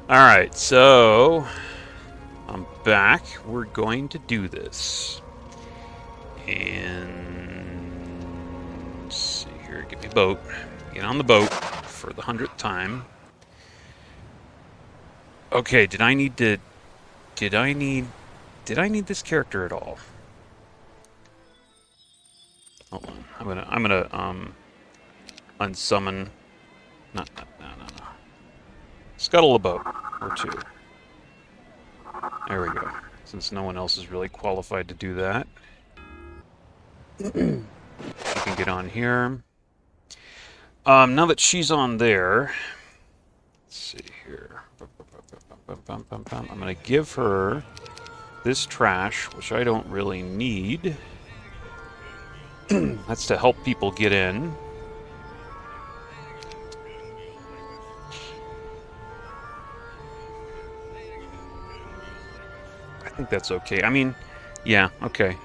Alright, so I'm back. We're going to do this. And let's see here, get me a boat. Get on the boat for the 100th time. Okay, did I need this character at all? Hold on. I'm gonna unsummon. No. Scuttle a boat or two. There we go. Since no one else is really qualified to do that. You can get on here. Now that she's on there, let's see here. I'm gonna give her this trash, which I don't really need. That's to help people get in. I think that's okay. I mean, yeah, okay.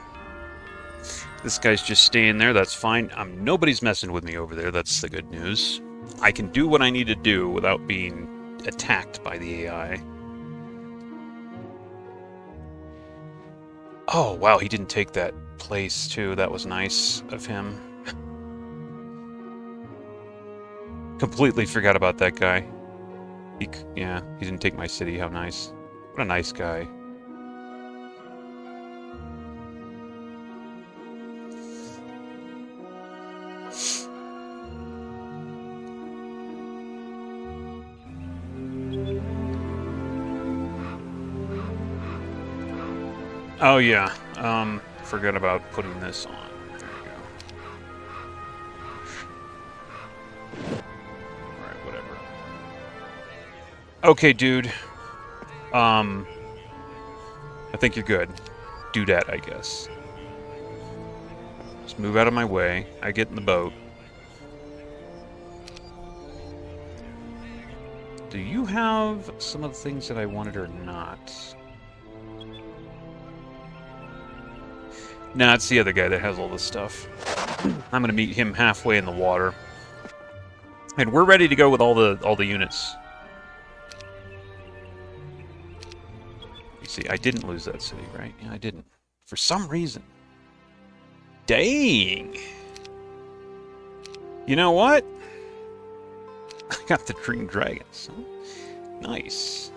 This guy's just staying there, that's fine. Nobody's messing with me over there, that's the good news. I can do what I need to do without being attacked by the AI. Oh, wow, he didn't take that place, too. That was nice of him. Completely forgot about that guy. Yeah, he didn't take my city. How nice. What a nice guy. Oh, yeah. Forgot about putting this on. There we go. Alright, whatever. Okay, dude. I think you're good. Do that, I guess. Just move out of my way. I get in the boat. Do you have some of the things that I wanted or not? Nah, it's the other guy that has all this stuff. I'm gonna meet him halfway in the water. And we're ready to go with all the units. You see, I didn't lose that city, right? Yeah, I didn't. For some reason. Dang! You know what? I got the Green Dragons. Nice.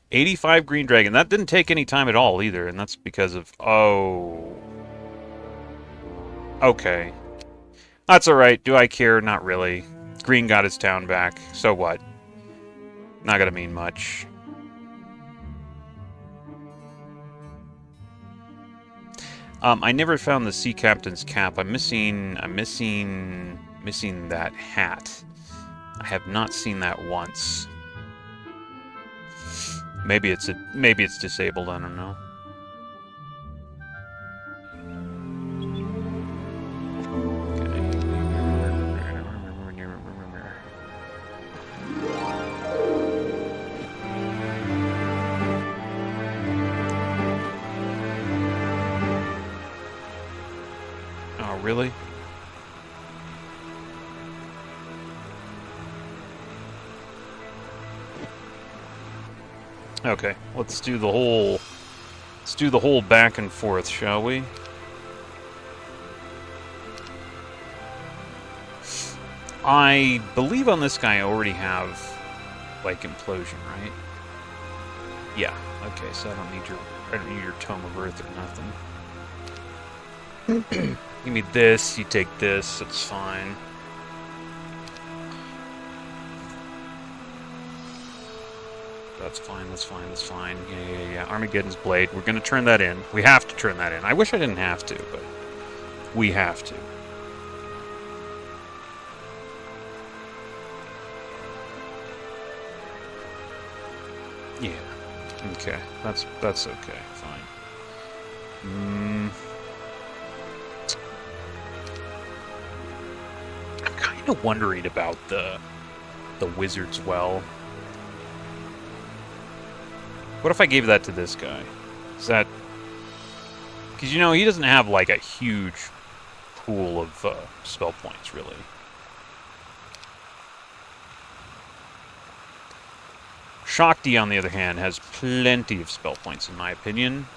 85 Green Dragon. That didn't take any time at all either, and that's because of... Oh. Okay. That's alright. Do I care? Not really. Green got his town back. So what? Not gonna mean much. I never found the Sea Captain's cap. I'm missing that hat. I have not seen that once. Maybe it's disabled, I don't know. Oh, really? Okay, let's do the whole back and forth, shall we? I believe on this guy I already have like implosion, right? Yeah. Okay, so I don't need your Tome of Earth or nothing. Give me this, you take this, it's fine. That's fine, that's fine, that's fine. Yeah. Armageddon's Blade. We're gonna turn that in. We have to turn that in. I wish I didn't have to, but we have to. Yeah. Okay. That's okay. Fine. I'm kind of wondering about the Wizard's Well. What if I gave that to this guy? Is that... Because, you know, he doesn't have, like, a huge pool of spell points, really. Shakti, on the other hand, has plenty of spell points, in my opinion.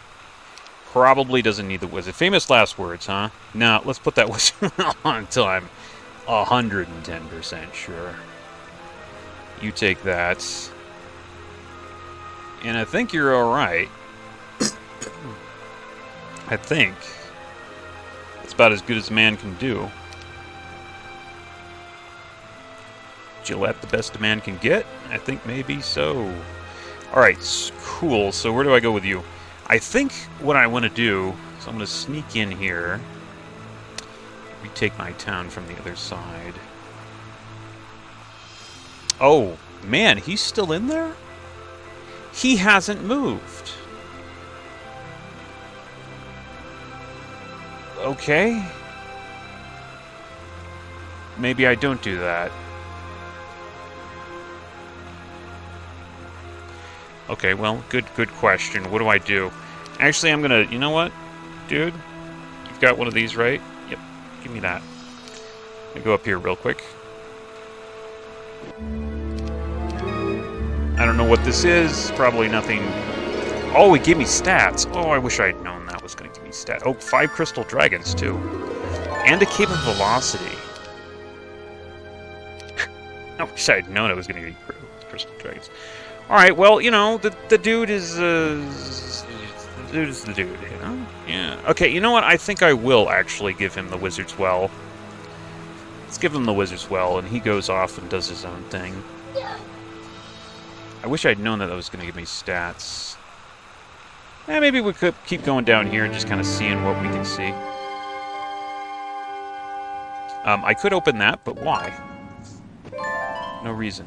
Probably doesn't need the wizard. Famous last words, huh? No, let's put that wizard on until I'm 110% sure. You take that. And I think you're alright. I think. It's about as good as a man can do. Gillette, the best a man can get? I think maybe so. Alright, cool. So where do I go with you? I think what I want to do is I'm going to sneak in here. Retake my town from the other side. Oh, man, he's still in there? He hasn't moved. Okay. Maybe I don't do that. Okay, well, good question. What do I do? Actually, I'm gonna... You know what? Dude, you've got one of these, right? Yep, give me that. Let me go up here real quick. I don't know what this is. Probably nothing. Oh, it gave me stats. Oh, I wish I'd known that was going to give me stats. Oh, 5 crystal dragons, too. And a cape of velocity. I wish I'd known it was going to give me crystal dragons. Alright, well, you know, the dude is... the dude is the dude, you know? Yeah. Okay, you know what? I think I will actually give him the Wizard's Well. Let's give him the Wizard's Well, and he goes off and does his own thing. I wish I'd known that that was going to give me stats. Maybe we could keep going down here and just kind of seeing what we can see. I could open that, but why? No reason.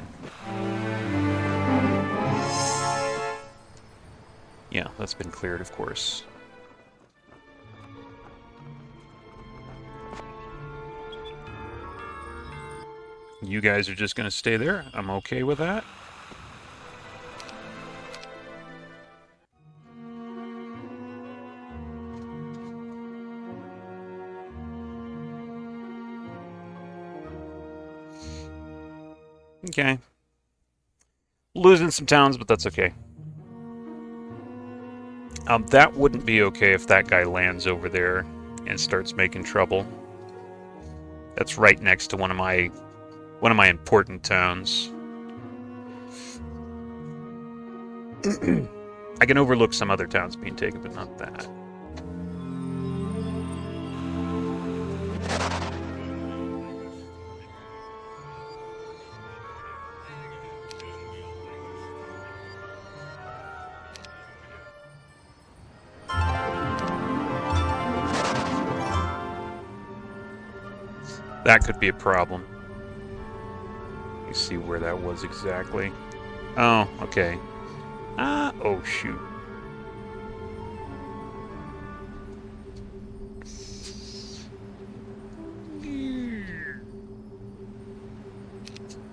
Yeah, that's been cleared, of course. You guys are just going to stay there. I'm okay with that. Okay. Losing some towns, but that's okay. That wouldn't be okay if that guy lands over there and starts making trouble. That's right next to one of my important towns. I can overlook some other towns being taken, but not that. That could be a problem. Let me see where that was exactly. Oh, okay. Oh, shoot.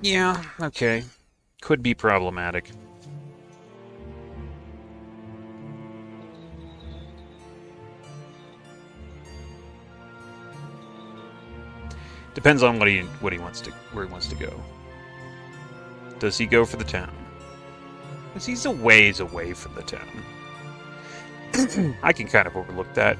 Yeah, okay. Could be problematic. Depends on what he wants to where he wants to go. Does he go for the town? Because he's a ways away from the town. I can kind of overlook that.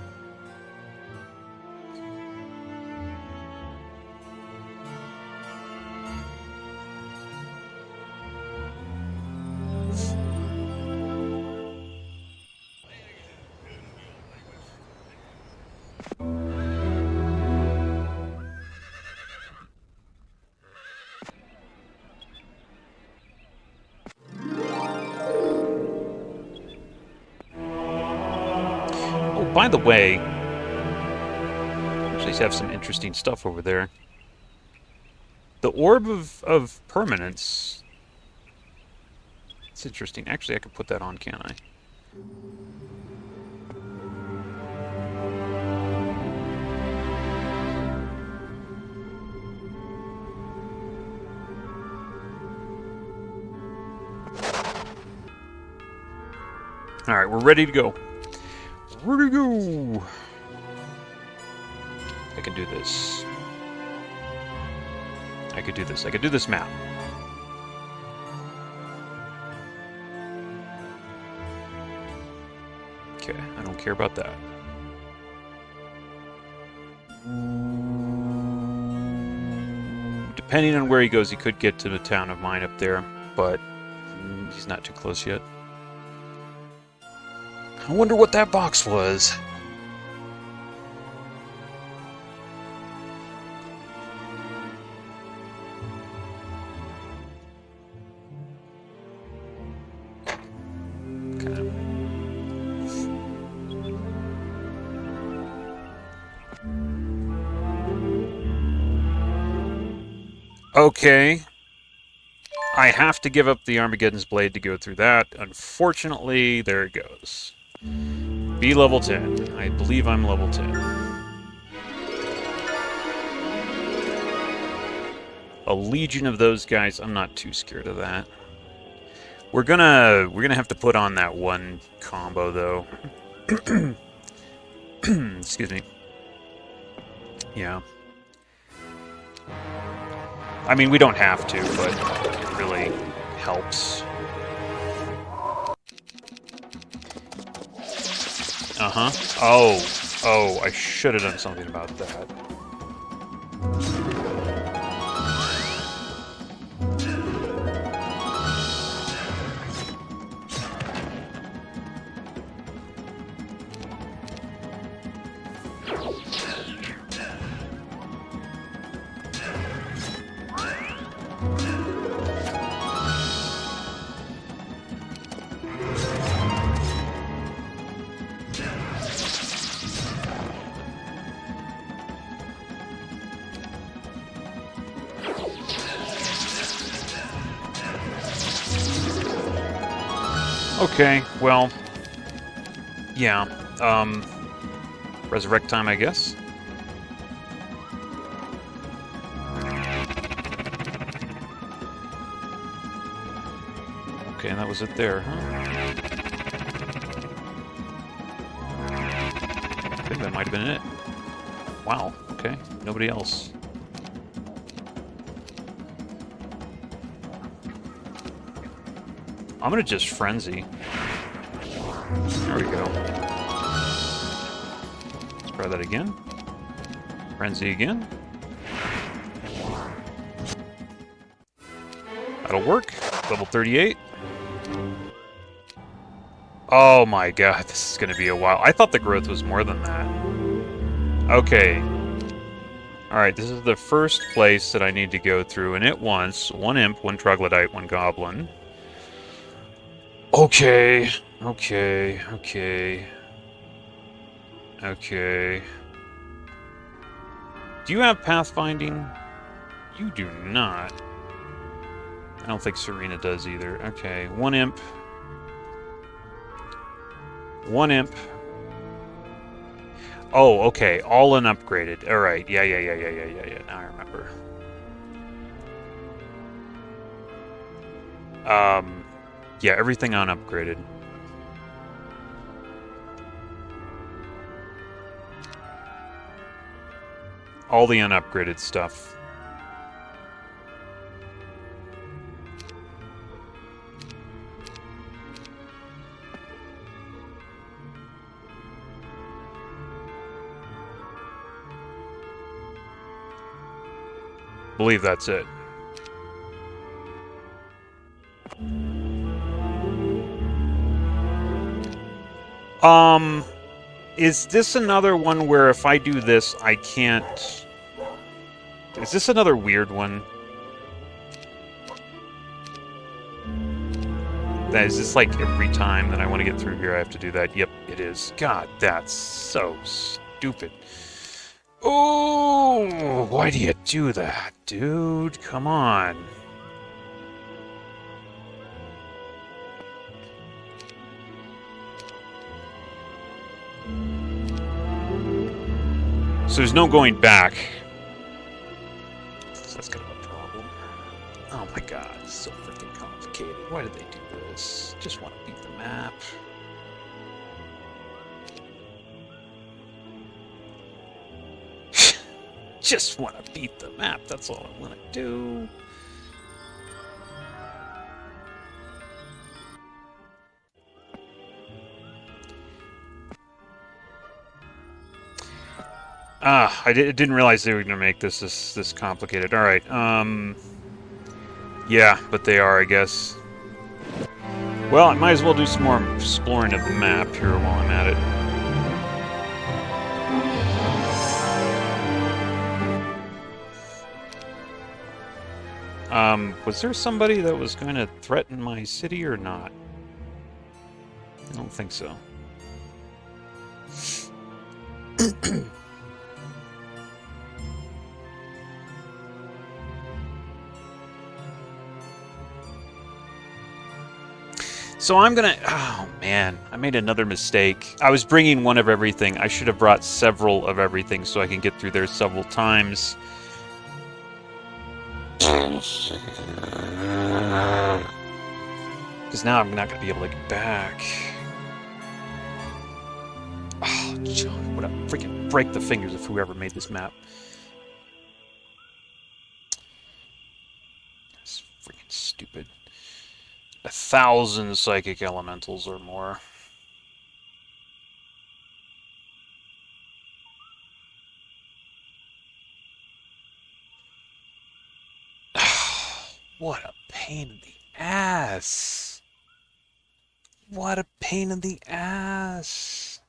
By the way, actually have some interesting stuff over there. The Orb of Permanence. It's interesting. Actually, I could put that on, can't I? Alright, we're ready to go. Ready to go! I can do this. I could do this. I could do this map. Okay, I don't care about that. Depending on where he goes, he could get to the town of mine up there, but he's not too close yet. I wonder what that box was. Okay. I have to give up the Armageddon's Blade to go through that. Unfortunately, there it goes. Be level 10. I believe I'm level 10. A legion of those guys, I'm not too scared of that. We're gonna have to put on that one combo though. Excuse me. Yeah. I mean, we don't have to, but it really helps. Uh-huh. Oh, I should have done something about that. Okay, well, yeah, resurrect time, I guess. Okay, and that was it there, huh? I think that might have been it. Wow, okay, nobody else. I'm gonna just frenzy. There we go. Let's try that again. Frenzy again. That'll work. Level 38. Oh my god, this is gonna be a while. I thought the growth was more than that. Okay. Alright, this is the first place that I need to go through, and it wants one imp, one troglodyte, one goblin. Okay. Okay. Do you have pathfinding? You do not. I don't think Serena does either. Okay, one imp. One imp. Oh, okay, all unupgraded. Alright, yeah. Now I remember. Yeah, everything unupgraded. All the unupgraded stuff. Believe that's it. Is this another one where if I do this, I can't... Is this another weird one? Is this like every time that I want to get through here I have to do that? Yep, it is. God, that's so stupid. Oh, why do you do that, dude? Come on. So there's no going back. That's kind of a problem. Oh my god, it's so freaking complicated. Why did they do this? Just want to beat the map. Just want to beat the map, that's all I want to do. I didn't realize they were going to make this complicated. All right. Yeah, but they are, I guess. Well, I might as well do some more exploring of the map here while I'm at it. Was there somebody that was going to threaten my city or not? I don't think so. So I'm gonna... Oh, man. I made another mistake. I was bringing one of everything. I should have brought several of everything so I can get through there several times. Because now I'm not going to be able to get back. Oh, John, what a freaking break the fingers of whoever made this map. It's freaking stupid. 1,000 psychic elementals or more. What a pain in the ass. What a pain in the ass.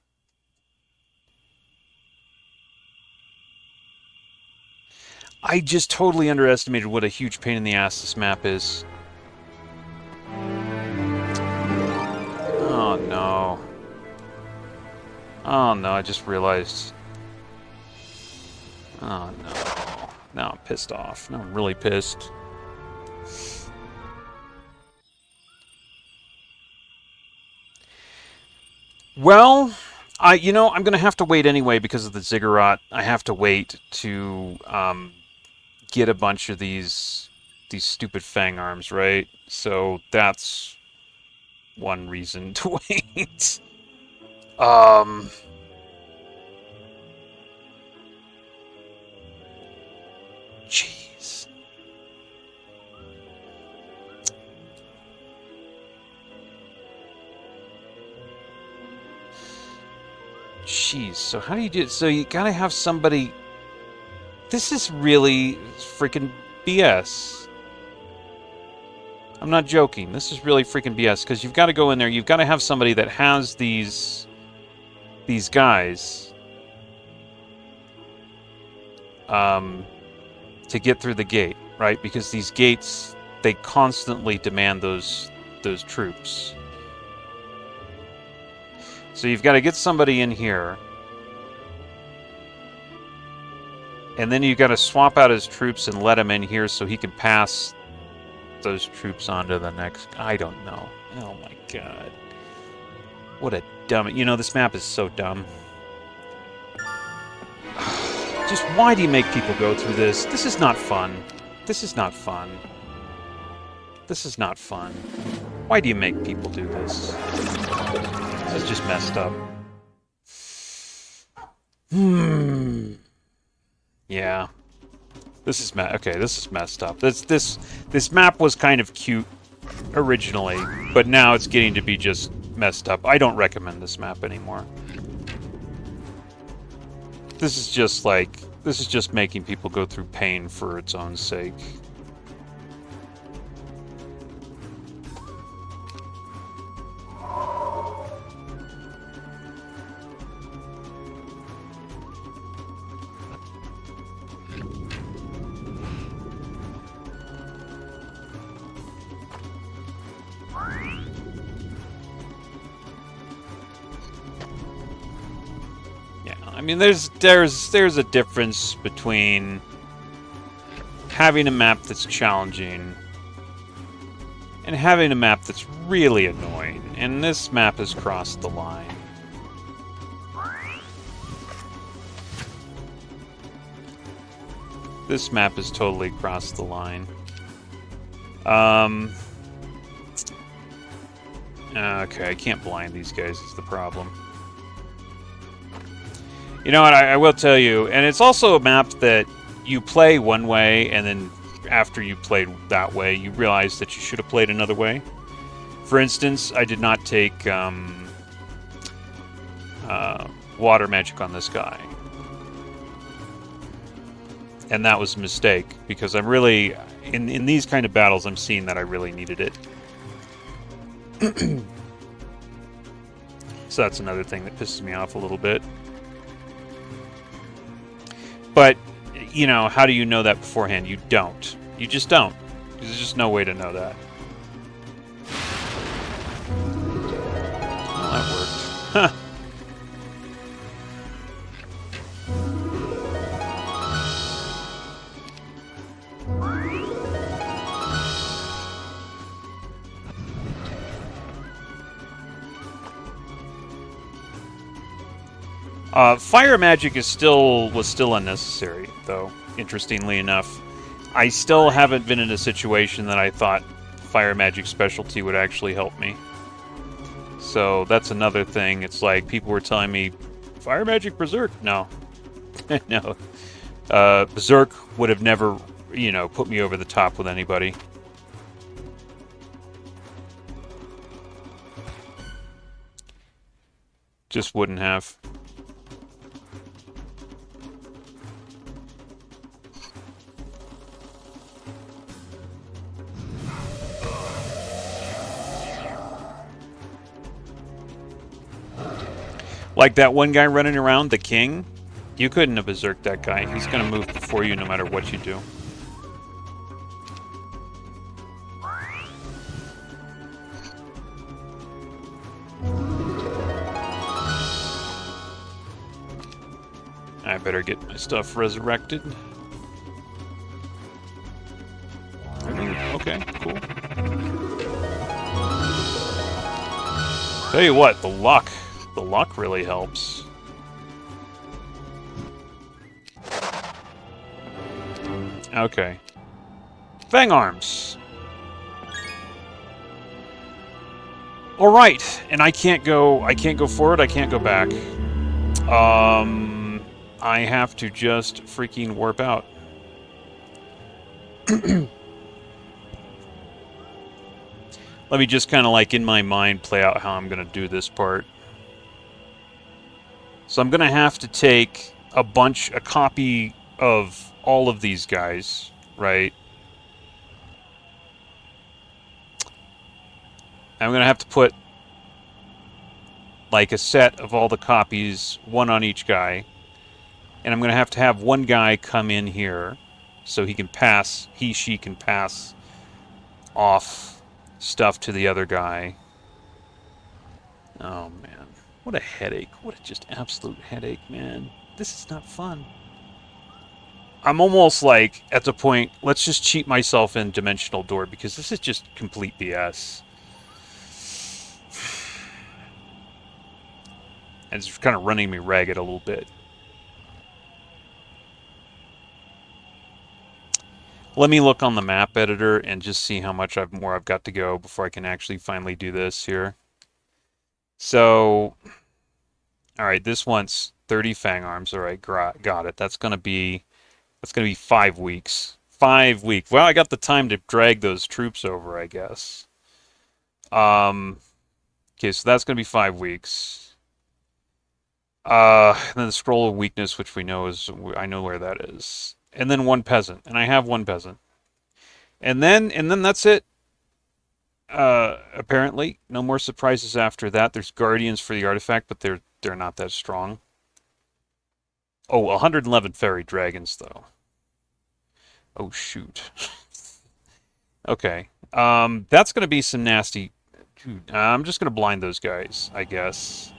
I just totally underestimated what a huge pain in the ass this map is. Oh no. Oh no, I just realized. Oh no. Now I'm pissed off. Now I'm really pissed. Well, I'm going to have to wait anyway because of the ziggurat. I have to wait to get a bunch of these stupid fang arms, right? So that's one reason to wait. Jeez. Jeez, so how do you do it? So you gotta have somebody... This is really freaking BS. I'm not joking. This is really freaking BS, because you've got to go in there, you've got to have somebody that has these guys to get through the gate, right? Because these gates, they constantly demand those troops. So you've got to get somebody in here. And then you've got to swap out his troops and let him in here so he can pass those troops on to the next... I don't know. Oh my god. What a dumb... this map is so dumb. Just why do you make people go through this? This is not fun. This is not fun. This is not fun. Why do you make people do this? This is just messed up. Yeah. This is okay, this is messed up. This map was kind of cute originally, but now it's getting to be just messed up. I don't recommend this map anymore. This is just making people go through pain for its own sake. I mean, there's a difference between having a map that's challenging and having a map that's really annoying, and this map has crossed the line. This map has totally crossed the line. Okay, I can't blind these guys, is the problem. You know what, I will tell you, and it's also a map that you play one way, and then after you played that way, you realize that you should have played another way. For instance, I did not take water magic on this guy. And that was a mistake, because I'm really... In these kind of battles, I'm seeing that I really needed it. So that's another thing that pisses me off a little bit. But, you know, how do you know that beforehand? You don't. You just don't. There's just no way to know that. Well, that worked. Huh. Fire magic was still unnecessary, though, interestingly enough. I still haven't been in a situation that I thought fire magic specialty would actually help me. So that's another thing. It's like people were telling me, fire magic berserk? No. No. Berserk would have never, you know, put me over the top with anybody. Just wouldn't have. Like that one guy running around, the king, you couldn't have berserked that guy. He's going to move before you no matter what you do. I better get my stuff resurrected. Okay, cool. Tell you what, the luck really helps. Okay. Fang arms. All right, and I can't go forward. I can't go back. I have to just freaking warp out. Let me just kind of like in my mind play out how I'm going to do this part. So I'm going to have to take a copy of all of these guys, right? I'm going to have to put like a set of all the copies, one on each guy. And I'm going to have one guy come in here so he she can pass off stuff to the other guy. Oh, man. What a headache. What a just absolute headache, man. This is not fun. I'm almost like at the point, let's just cheat myself in Dimensional Door because this is just complete BS. And it's kind of running me ragged a little bit. Let me look on the map editor and just see how much more I've got to go before I can actually finally do this here. So, all right, this one's 30 fang arms. All right, got it. That's gonna be 5 weeks. 5 weeks. Well, I got the time to drag those troops over, I guess. Okay, so that's gonna be 5 weeks. And then the scroll of weakness, which I know where that is. And then one peasant, and I have one peasant. And then that's it. Apparently, no more surprises after that. There's guardians for the artifact, but they're not that strong. Oh, 111 fairy dragons though. Oh shoot. Okay. That's gonna be some nasty. Dude, I'm just gonna blind those guys, I guess.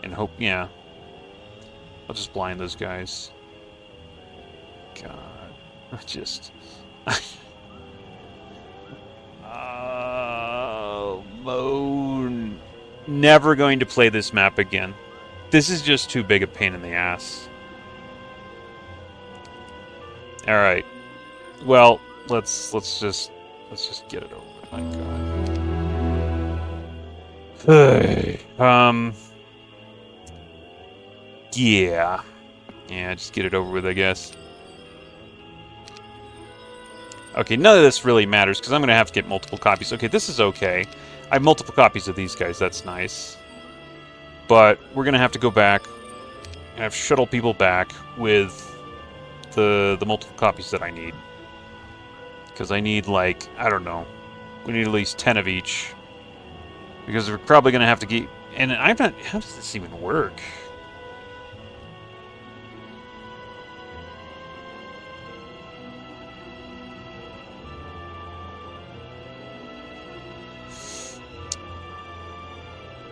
And hope, yeah. I'll just blind those guys. God, Moan. Never going to play this map again. This is just too big a pain in the ass. All right. Well, let's just get it over. My God. Hey. Yeah. Yeah, just get it over with, I guess. Okay, none of this really matters, because I'm going to have to get multiple copies. Okay, this is okay. I have multiple copies of these guys. That's nice. But we're going to have to go back and have shuttle people back with the multiple copies that I need. Because I need, like, I don't know. We need at least 10 of each. Because we're probably going to have to get... And I'm not... How does this even work?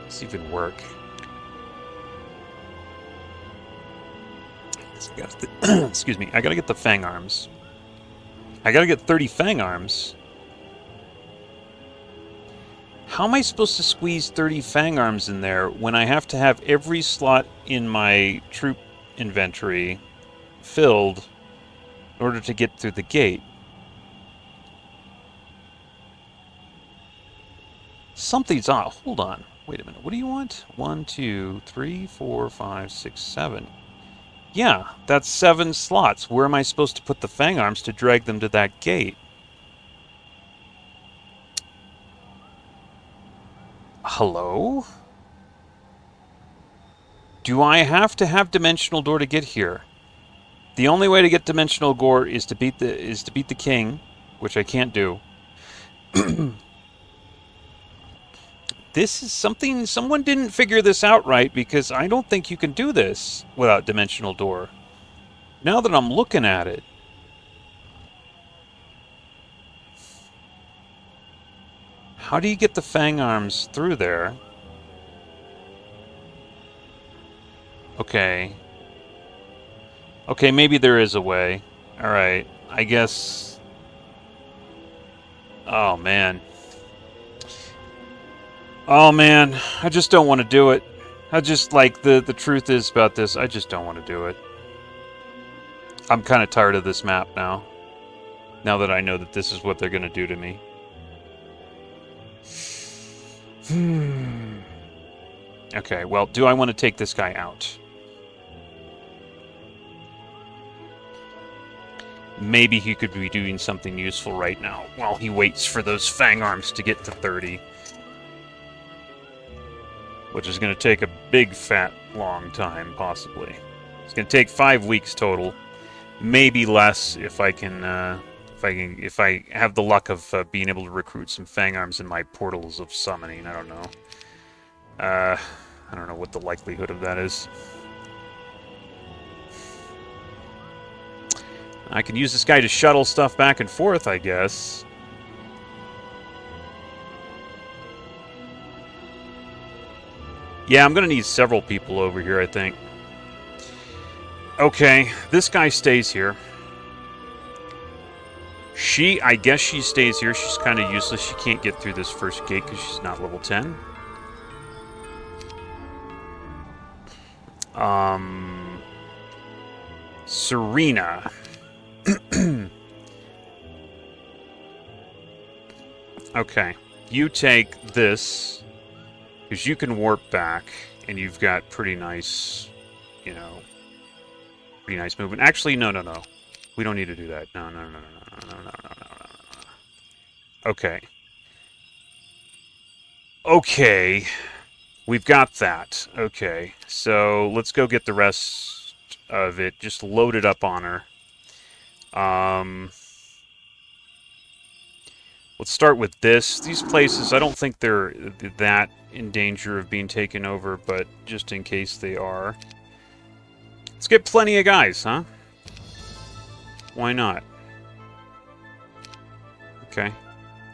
Does this even work? Excuse me. I gotta get the Fang Arms. I gotta get 30 Fang Arms. How am I supposed to squeeze 30 Fang Arms in there when I have to have every slot in my troop inventory filled in order to get through the gate? Something's off. Hold on. Wait a minute. What do you want? 1, 2, 3, 4, 5, 6, 7. Yeah, that's 7 slots. Where am I supposed to put the Fang Arms to drag them to that gate? Hello? Do I have to have Dimensional Door to get here? The only way to get Dimensional Door is to beat the king, which I can't do. This is something... Someone didn't figure this out right, because I don't think you can do this without Dimensional Door. Now that I'm looking at it... How do you get the Fang Arms through there? Okay. Okay, maybe there is a way. Alright, I guess... Oh, man. Oh, man. I just don't want to do it. I just, like, the truth is about this, I just don't want to do it. I'm kind of tired of this map now. Now that I know that this is what they're going to do to me. Okay, well, do I want to take this guy out? Maybe he could be doing something useful right now while he waits for those Fang Arms to get to 30. Which is going to take a big, fat, long time, possibly. It's going to take 5 weeks total. Maybe less if I can, if I have the luck of being able to recruit some Fang Arms in my portals of summoning. I don't know. I don't know what the likelihood of that is. I can use this guy to shuttle stuff back and forth, I guess. Yeah, I'm going to need several people over here, I think. Okay, this guy stays here. I guess she stays here. She's kind of useless. She can't get through this first gate because she's not level 10. Serena. Okay, you take this, because you can warp back, and you've got pretty nice, you know, pretty nice movement. Actually, no. We don't need to do that. No. Okay. Okay. We've got that. Okay. So, let's go get the rest of it. Just load it up on her. Let's start with this. These places, I don't think they're that in danger of being taken over, but just in case they are. Let's get plenty of guys, huh? Why not? Okay.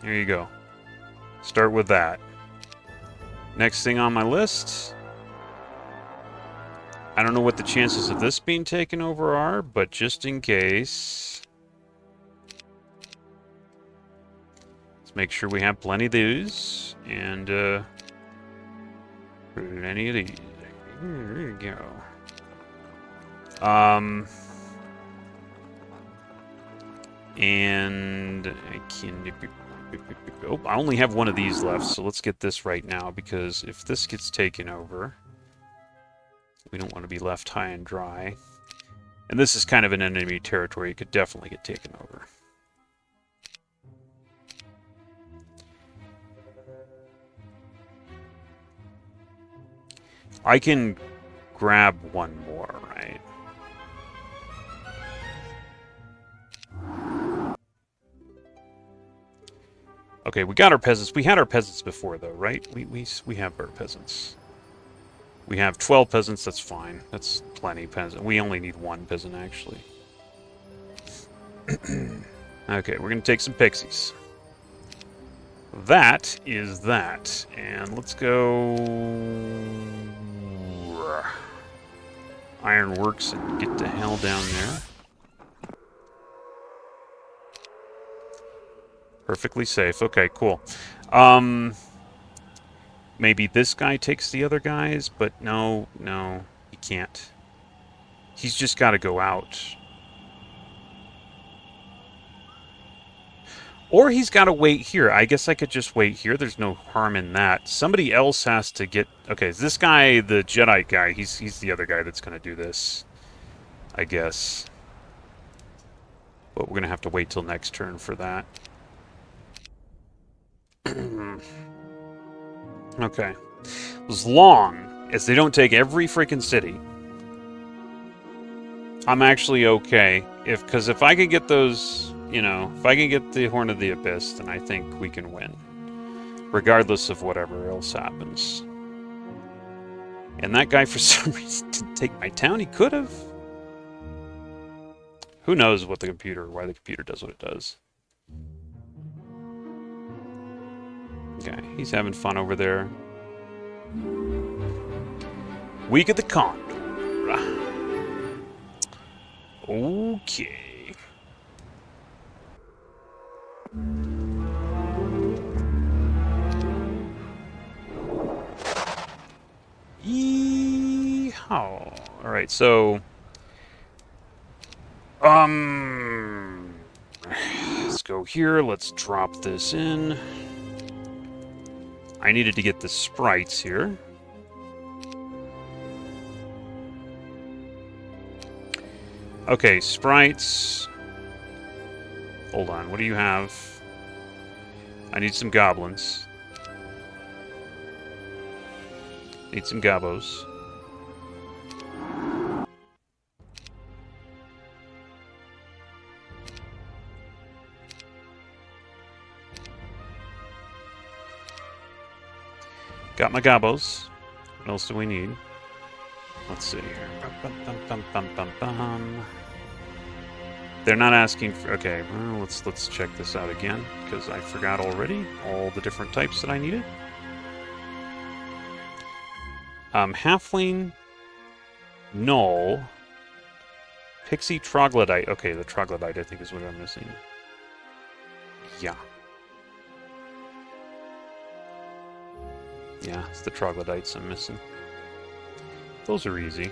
There you go. Start with that. Next thing on my list. I don't know what the chances of this being taken over are, but just in case... Let's make sure we have plenty of these. And, plenty of these. There you go. And I can... Oh, I only have one of these left, so let's get this right now, because if this gets taken over, we don't want to be left high and dry. And this is kind of an enemy territory. It could definitely get taken over. I can grab one more, right? Okay, we got our peasants. We had our peasants before, though, right? We have our peasants. We have 12 peasants. That's fine. That's plenty peasant. We only need 1 peasant, actually. Okay, we're going to take some pixies. That is that. And let's go... Ironworks and get the hell down there. Perfectly safe. Okay, cool. Maybe this guy takes the other guys, but no, he can't. He's just got to go out. Or he's got to wait here. I guess I could just wait here. There's no harm in that. Somebody else has to get... Okay, is this guy, the Jedi guy, he's the other guy that's going to do this, I guess. But we're going to have to wait till next turn for that. Okay. As long as they don't take every freaking city, I'm actually okay. Because if I can get those... You know, if I can get the Horn of the Abyss, then I think we can win. Regardless of whatever else happens. And that guy, for some reason, didn't take my town. He could have. Who knows what the computer, why the computer does what it does. Okay, he's having fun over there. Week of the Condor. Okay. Yeehaw. Alright, so... Let's go here. Let's drop this in. I needed to get the sprites here. Okay, sprites. Hold on, what do you have? I need some goblins. Need some gobos. Got my gobos. What else do we need? Let's see here. They're not asking for... Okay, well, let's check this out again, because I forgot already all the different types that I needed. Halfling, Null, Pixie, Troglodyte. Okay, the Troglodyte, I think, is what I'm missing. Yeah. Yeah, it's the Troglodytes I'm missing. Those are easy.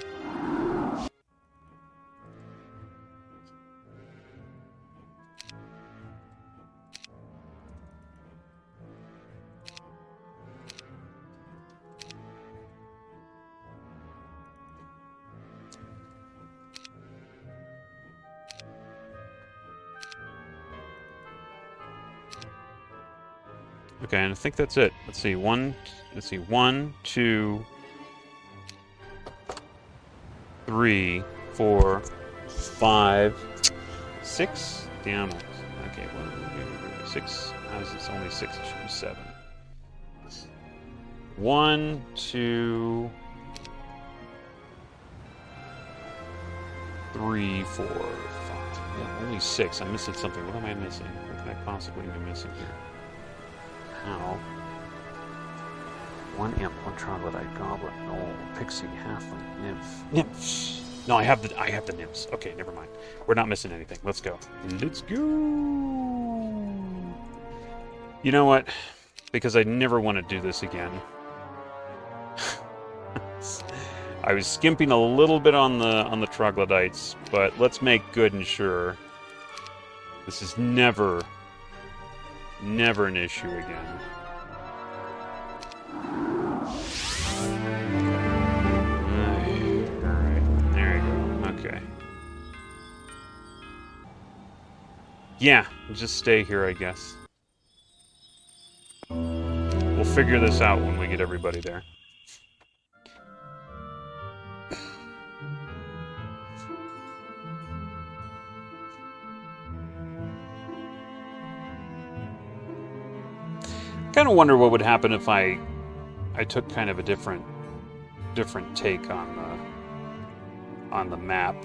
Okay, and I think that's it. Let's see, one, two, 3, 4, 5, 6. Damn it. Okay, 6. How's this only 6? It should be 7. 1, 2, 3, 4, 5. Yeah, only 6. I'm missing something. What am I missing? What can I possibly be missing here? How? 1 imp, 1 troglodyte, goblin, gnoll, pixie, halfling, nymph. No, I have the nymphs. Okay, never mind. We're not missing anything. Let's go. Let's go. You know what? Because I never want to do this again. I was skimping a little bit on the troglodytes, but let's make good and sure. This is never an issue again. Alright, there you go. Okay. Yeah, just stay here, I guess. We'll figure this out when we get everybody there. Kind of wonder what would happen if I took kind of a different take on the map.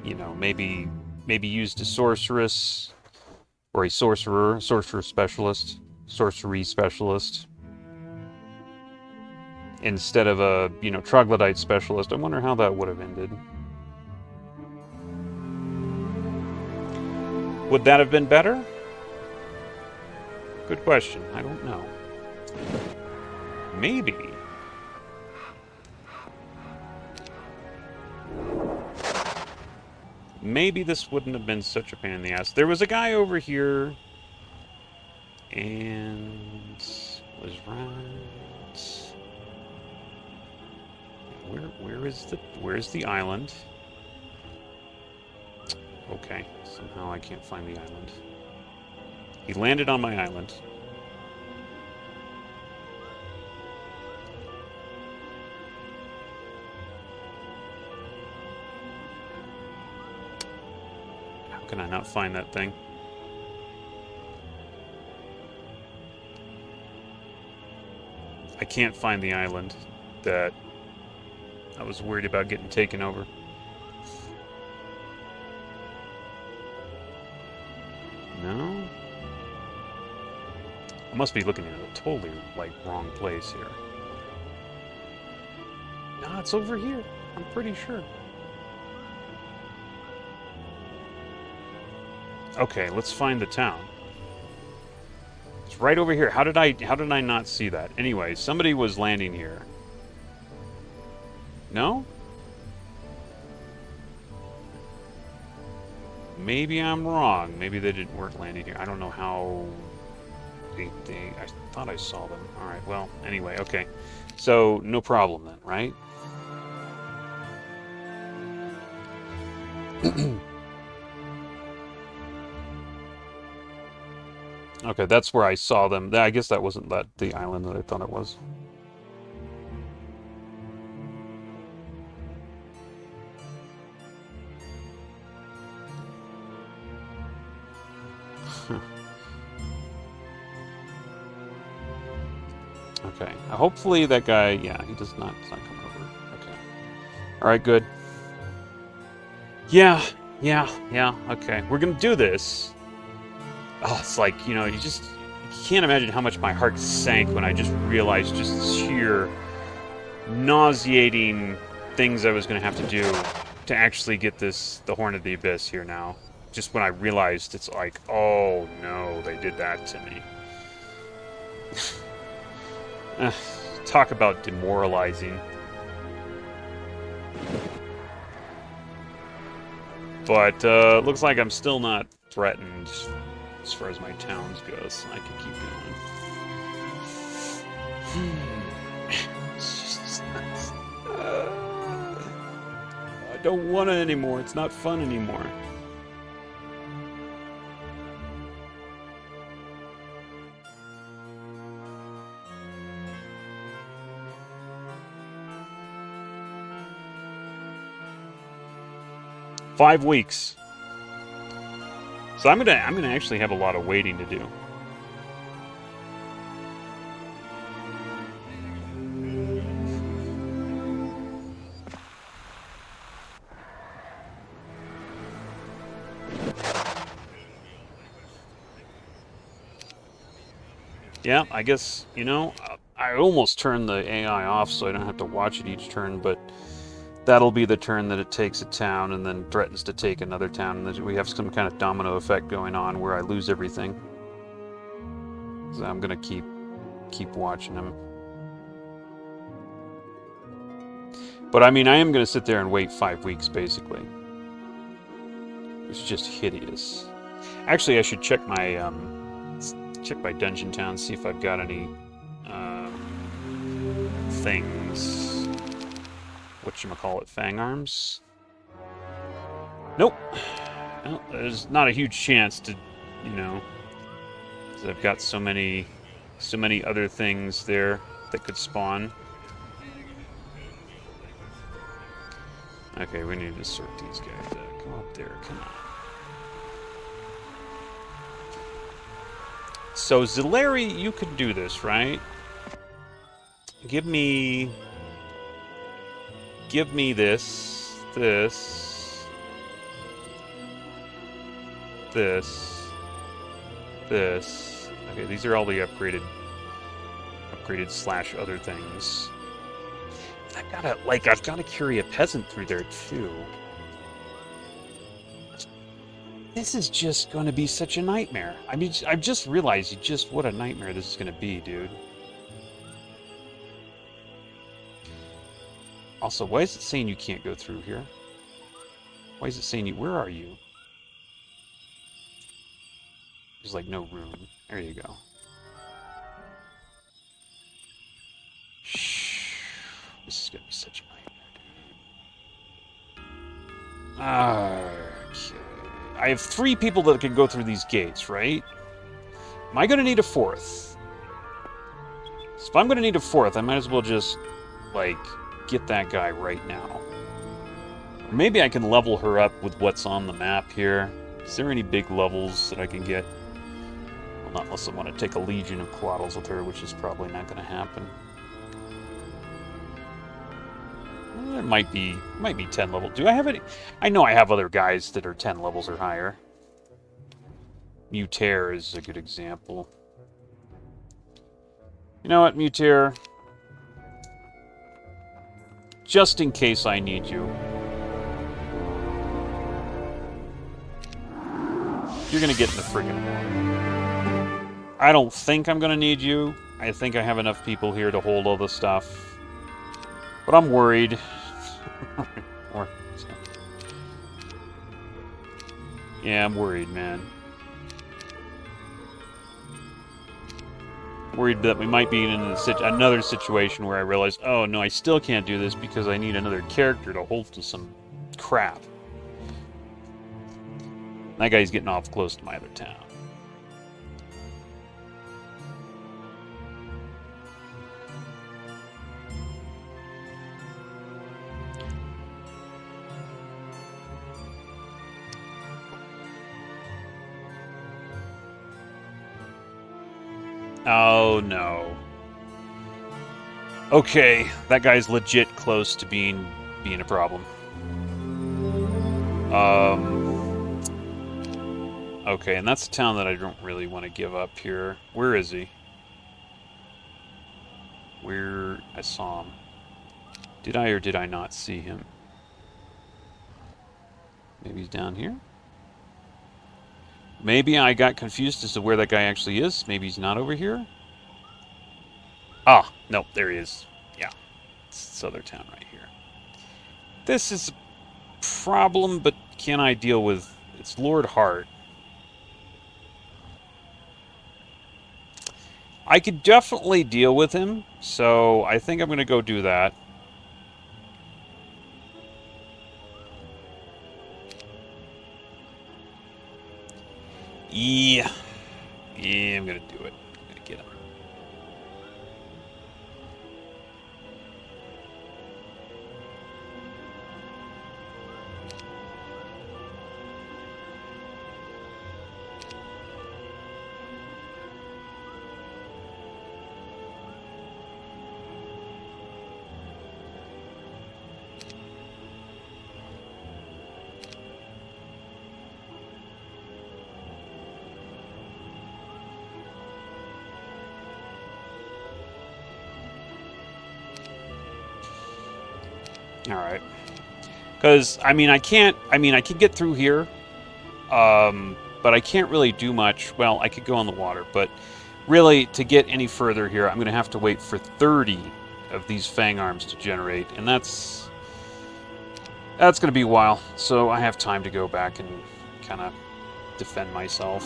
You know, maybe used a sorceress or a sorcerer specialist, sorcery specialist, instead of a, you know, troglodyte specialist. I wonder how that would have ended. Would that have been better? Good question. I don't know. Maybe. Maybe this wouldn't have been such a pain in the ass. There was a guy over here, and was right. Where's the island? Okay, somehow I can't find the island. He landed on my island. How can I not find that thing? I can't find the island that I was worried about getting taken over. No? I must be looking at a totally, like, wrong place here. No, it's over here. I'm pretty sure. Okay, let's find the town. It's right over here. How did I not see that? Anyway, somebody was landing here. No? Maybe I'm wrong. Maybe they weren't landing here. I don't know how I thought I saw them. Alright, well, anyway, okay. So, no problem then, right? Okay, that's where I saw them. I guess that wasn't the island that I thought it was. Okay. Hopefully that guy, yeah, he's not coming over. Okay. Alright, good. Yeah, okay. We're gonna do this. Oh, it's like, you know, you can't imagine how much my heart sank when I just realized just sheer nauseating things I was gonna have to do to actually get the Horn of the Abyss here now. Just when I realized, it's like, oh no, they did that to me. Talk about demoralizing. But looks like I'm still not threatened as far as my towns goes. I can keep going. It's just I don't want it anymore. It's not fun anymore. $5 weeks. So I'm gonna actually have a lot of waiting to do. Yeah, I guess, you know, I almost turned the AI off so I don't have to watch it each turn, but that'll be the turn that it takes a town and then threatens to take another town, and we have some kind of domino effect going on where I lose everything. So I'm gonna keep watching them. But I mean, I am gonna sit there and wait 5 weeks basically. It's just hideous. Actually, I should check my dungeon town, see if I've got any things. Whatchamacallit, fang arms? Nope. Well, there's not a huge chance to, you know, because I've got so many other things there that could spawn. Okay, we need to sort these guys out. Come up there, come on. So, Zilleri, you can do this, right? Give me this, this, this. Okay, these are all the upgraded slash other things. I've gotta carry a peasant through there too. This is just gonna be such a nightmare. I mean, I've just realized what a nightmare this is gonna be, dude. Also, why is it saying you can't go through here? Why is it saying you... Where are you? There's, like, no room. There you go. Shh. This is gonna be such a nightmare, dude. Okay. I have 3 people that can go through these gates, right? Am I gonna need a 4th? So if I'm gonna need a 4th, I might as well just, like, get that guy right now. Or maybe I can level her up with what's on the map here. Is there any big levels that I can get? Well, not unless I want to take a legion of quaddles with her, which is probably not going to happen. Well, there might be 10 levels. Do I have any? I know I have other guys that are 10 levels or higher. Mutair is a good example. You know what, Mutair? Just in case I need you. You're gonna get in the friggin' water. I don't think I'm gonna need you. I think I have enough people here to hold all the stuff. But I'm worried. Yeah, I'm worried, man. Worried that we might be in another situation where I realize, oh no, I still can't do this because I need another character to hold to some crap. That guy's getting off close to my other town. Oh no. Okay, that guy's legit close to being a problem. Okay, and that's a town that I don't really want to give up here. Where is he? Where... I saw him. Did I or did I not see him? Maybe he's down here? Maybe I got confused as to where that guy actually is. Maybe he's not over here? Ah, nope, there he is. Yeah, it's this other town right here. This is a problem, but can I deal with... It's Lord Hart. I could definitely deal with him, so I think I'm going to go do that. Yeah. Yeah, I'm going to do it. I'm going to get him. Alright. Because, I can get through here, but I can't really do much. Well, I could go on the water, but really, to get any further here, I'm going to have to wait for 30 of these Fang Arms to generate, and that's going to be a while, so I have time to go back and kind of defend myself.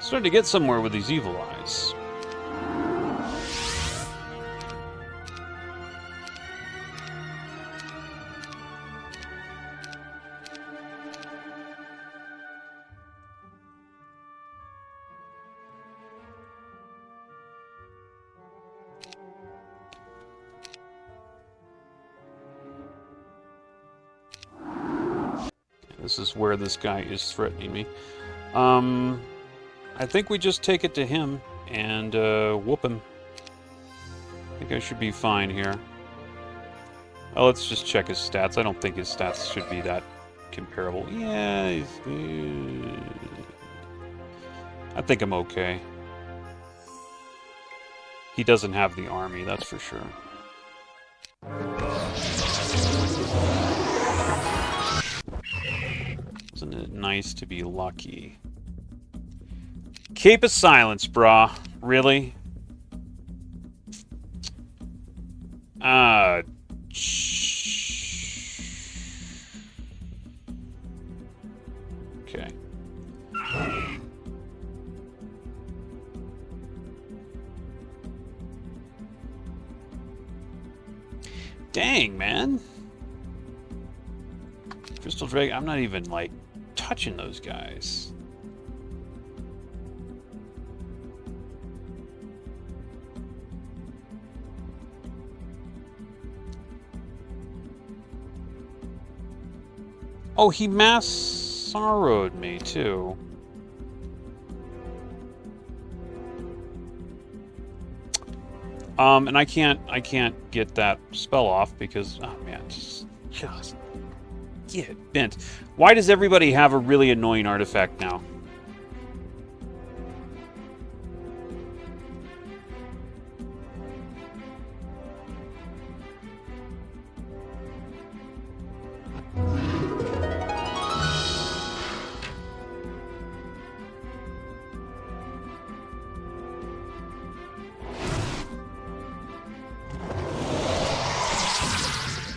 Starting to get somewhere with these evil eyes. This is where this guy is threatening me. I think we just take it to him and whoop him. I think I should be fine here. Oh, let's just check his stats. I don't think his stats should be that comparable. Yeah, I think I'm okay. He doesn't have the army, that's for sure. Isn't it nice to be lucky? Cape of Silence, brah. Really? Okay. Dang, man. Crystal Dragon, I'm not even, like, touching those guys. Oh, he mass sorrowed me too. And I can't get that spell off because, oh man, just get bent. Why does everybody have a really annoying artifact now?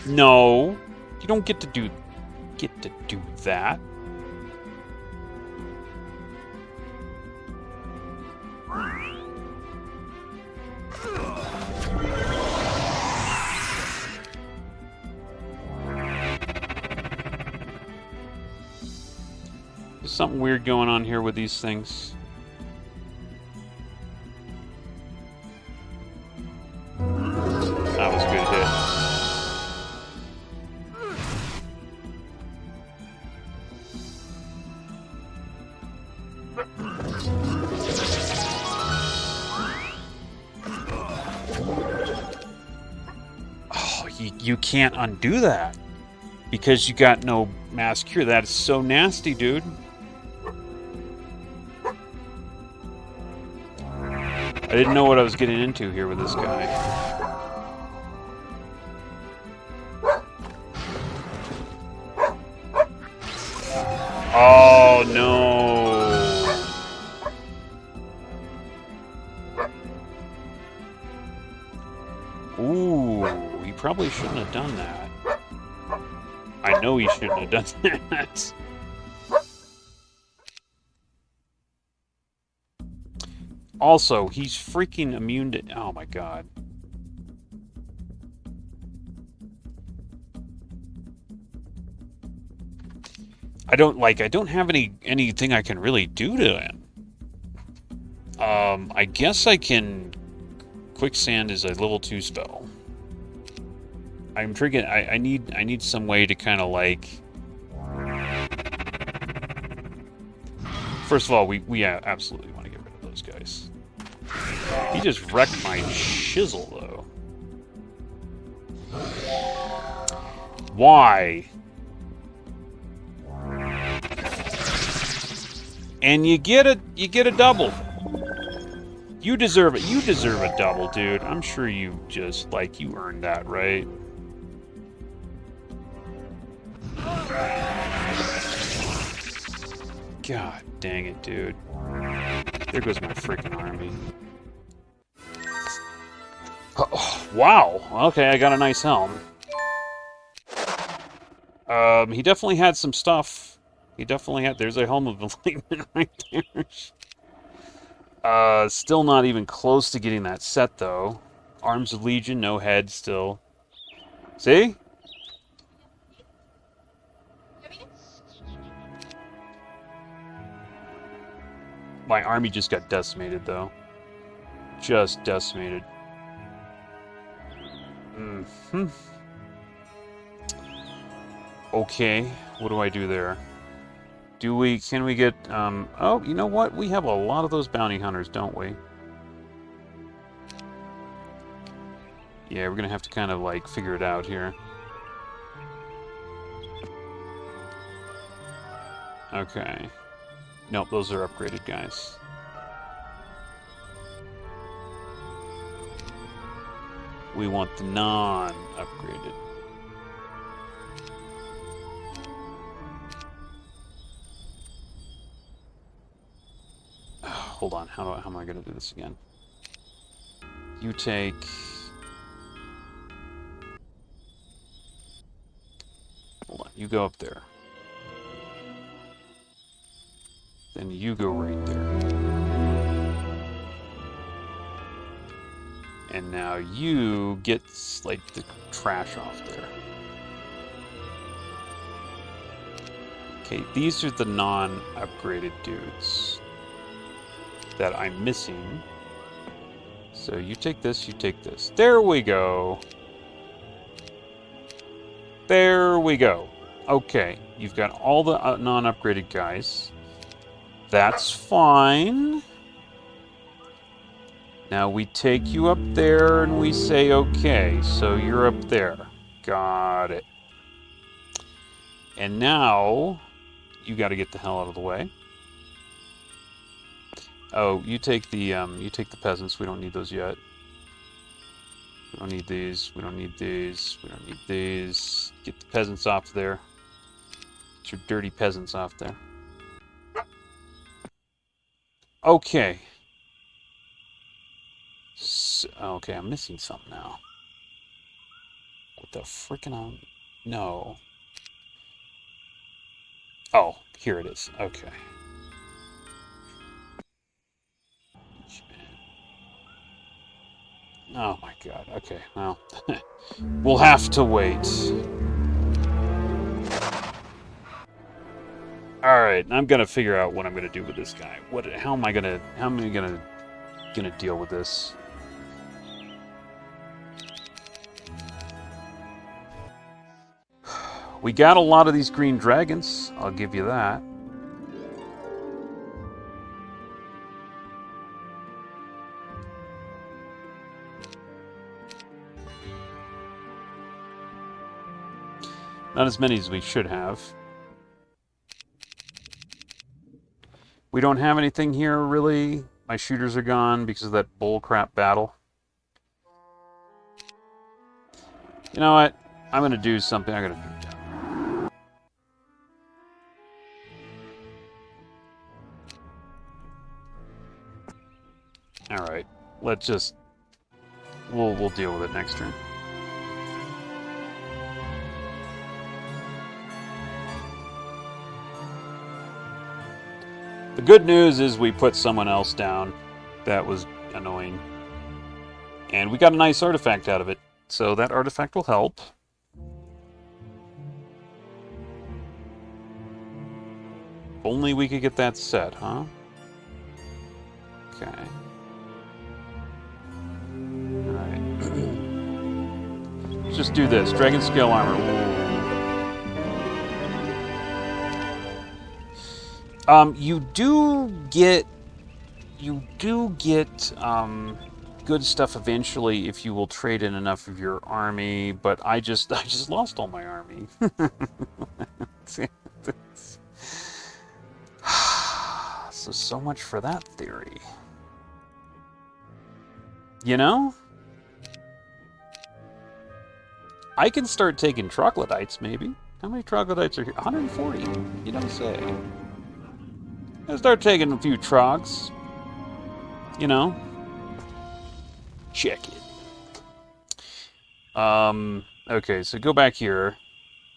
No, you don't get to do that. There's something weird going on here with these things. That was a good hit. You can't undo that because you got no mass cure. That is so nasty, dude. I didn't know what I was getting into here with this guy. Oh no. Ooh. He probably shouldn't have done that. I know he shouldn't have done that. Also, he's freaking immune to... Oh my god. I don't have anything I can really do to him. I guess I can... Quicksand is a level 2 spell. I'm triggering. I need some way to kind of like. First of all, we absolutely want to get rid of those guys. He just wrecked my shizzle though. Why? And you get a double. You deserve it. You deserve a double, dude. I'm sure you just like you earned that, right? God dang it, dude. There goes my freaking army. Oh, wow. Okay, I got a nice helm. He definitely had some stuff. He definitely had... There's a helm of enlightenment right there. Still not even close to getting that set, though. Arms of Legion, no head still. See? My army just got decimated, though. Just decimated. Mm-hmm. Okay, what do I do there? Can we get, oh, you know what? We have a lot of those bounty hunters, don't we? Yeah, we're gonna have to kind of, like, figure it out here. Okay. Nope, those are upgraded guys. We want the non-upgraded. Hold on, how am I gonna do this again? You take... Hold on, you go up there. Then you go right there. And now you get, like, the trash off there. Okay, these are the non-upgraded dudes that I'm missing. So you take this, you take this. There we go. There we go. Okay, you've got all the non-upgraded guys. That's fine. Now we take you up there and we say, okay, so you're up there. Got it. And now you got to get the hell out of the way. Oh, you take the peasants. We don't need those yet. We don't need these. We don't need these. We don't need these. Get the peasants off there. Get your dirty peasants off there. Okay. So, okay, I'm missing something now. What the frickin' no. Oh, here it is. Okay. Oh my god. Okay, well. We'll have to wait. Alright, I'm gonna figure out what I'm gonna do with this guy. How am I gonna deal with this? We got a lot of these green dragons, I'll give you that. Not as many as we should have. We don't have anything here, really. My shooters are gone because of that bullcrap battle. You know what? I'm gonna do something. I'm gonna do that. All right. Let's just. We'll deal with it next turn. The good news is we put someone else down. That was annoying. And we got a nice artifact out of it. So that artifact will help. If only we could get that set, huh? Okay. Alright. Let's just do this. Dragon scale armor. You do get good stuff eventually if you will trade in enough of your army, but I just lost all my army. So much for that theory. You know? I can start taking troglodytes, maybe. How many troglodytes are here? 140. You don't say. I'll start taking a few trogs. You know? Check it. Okay, so go back here.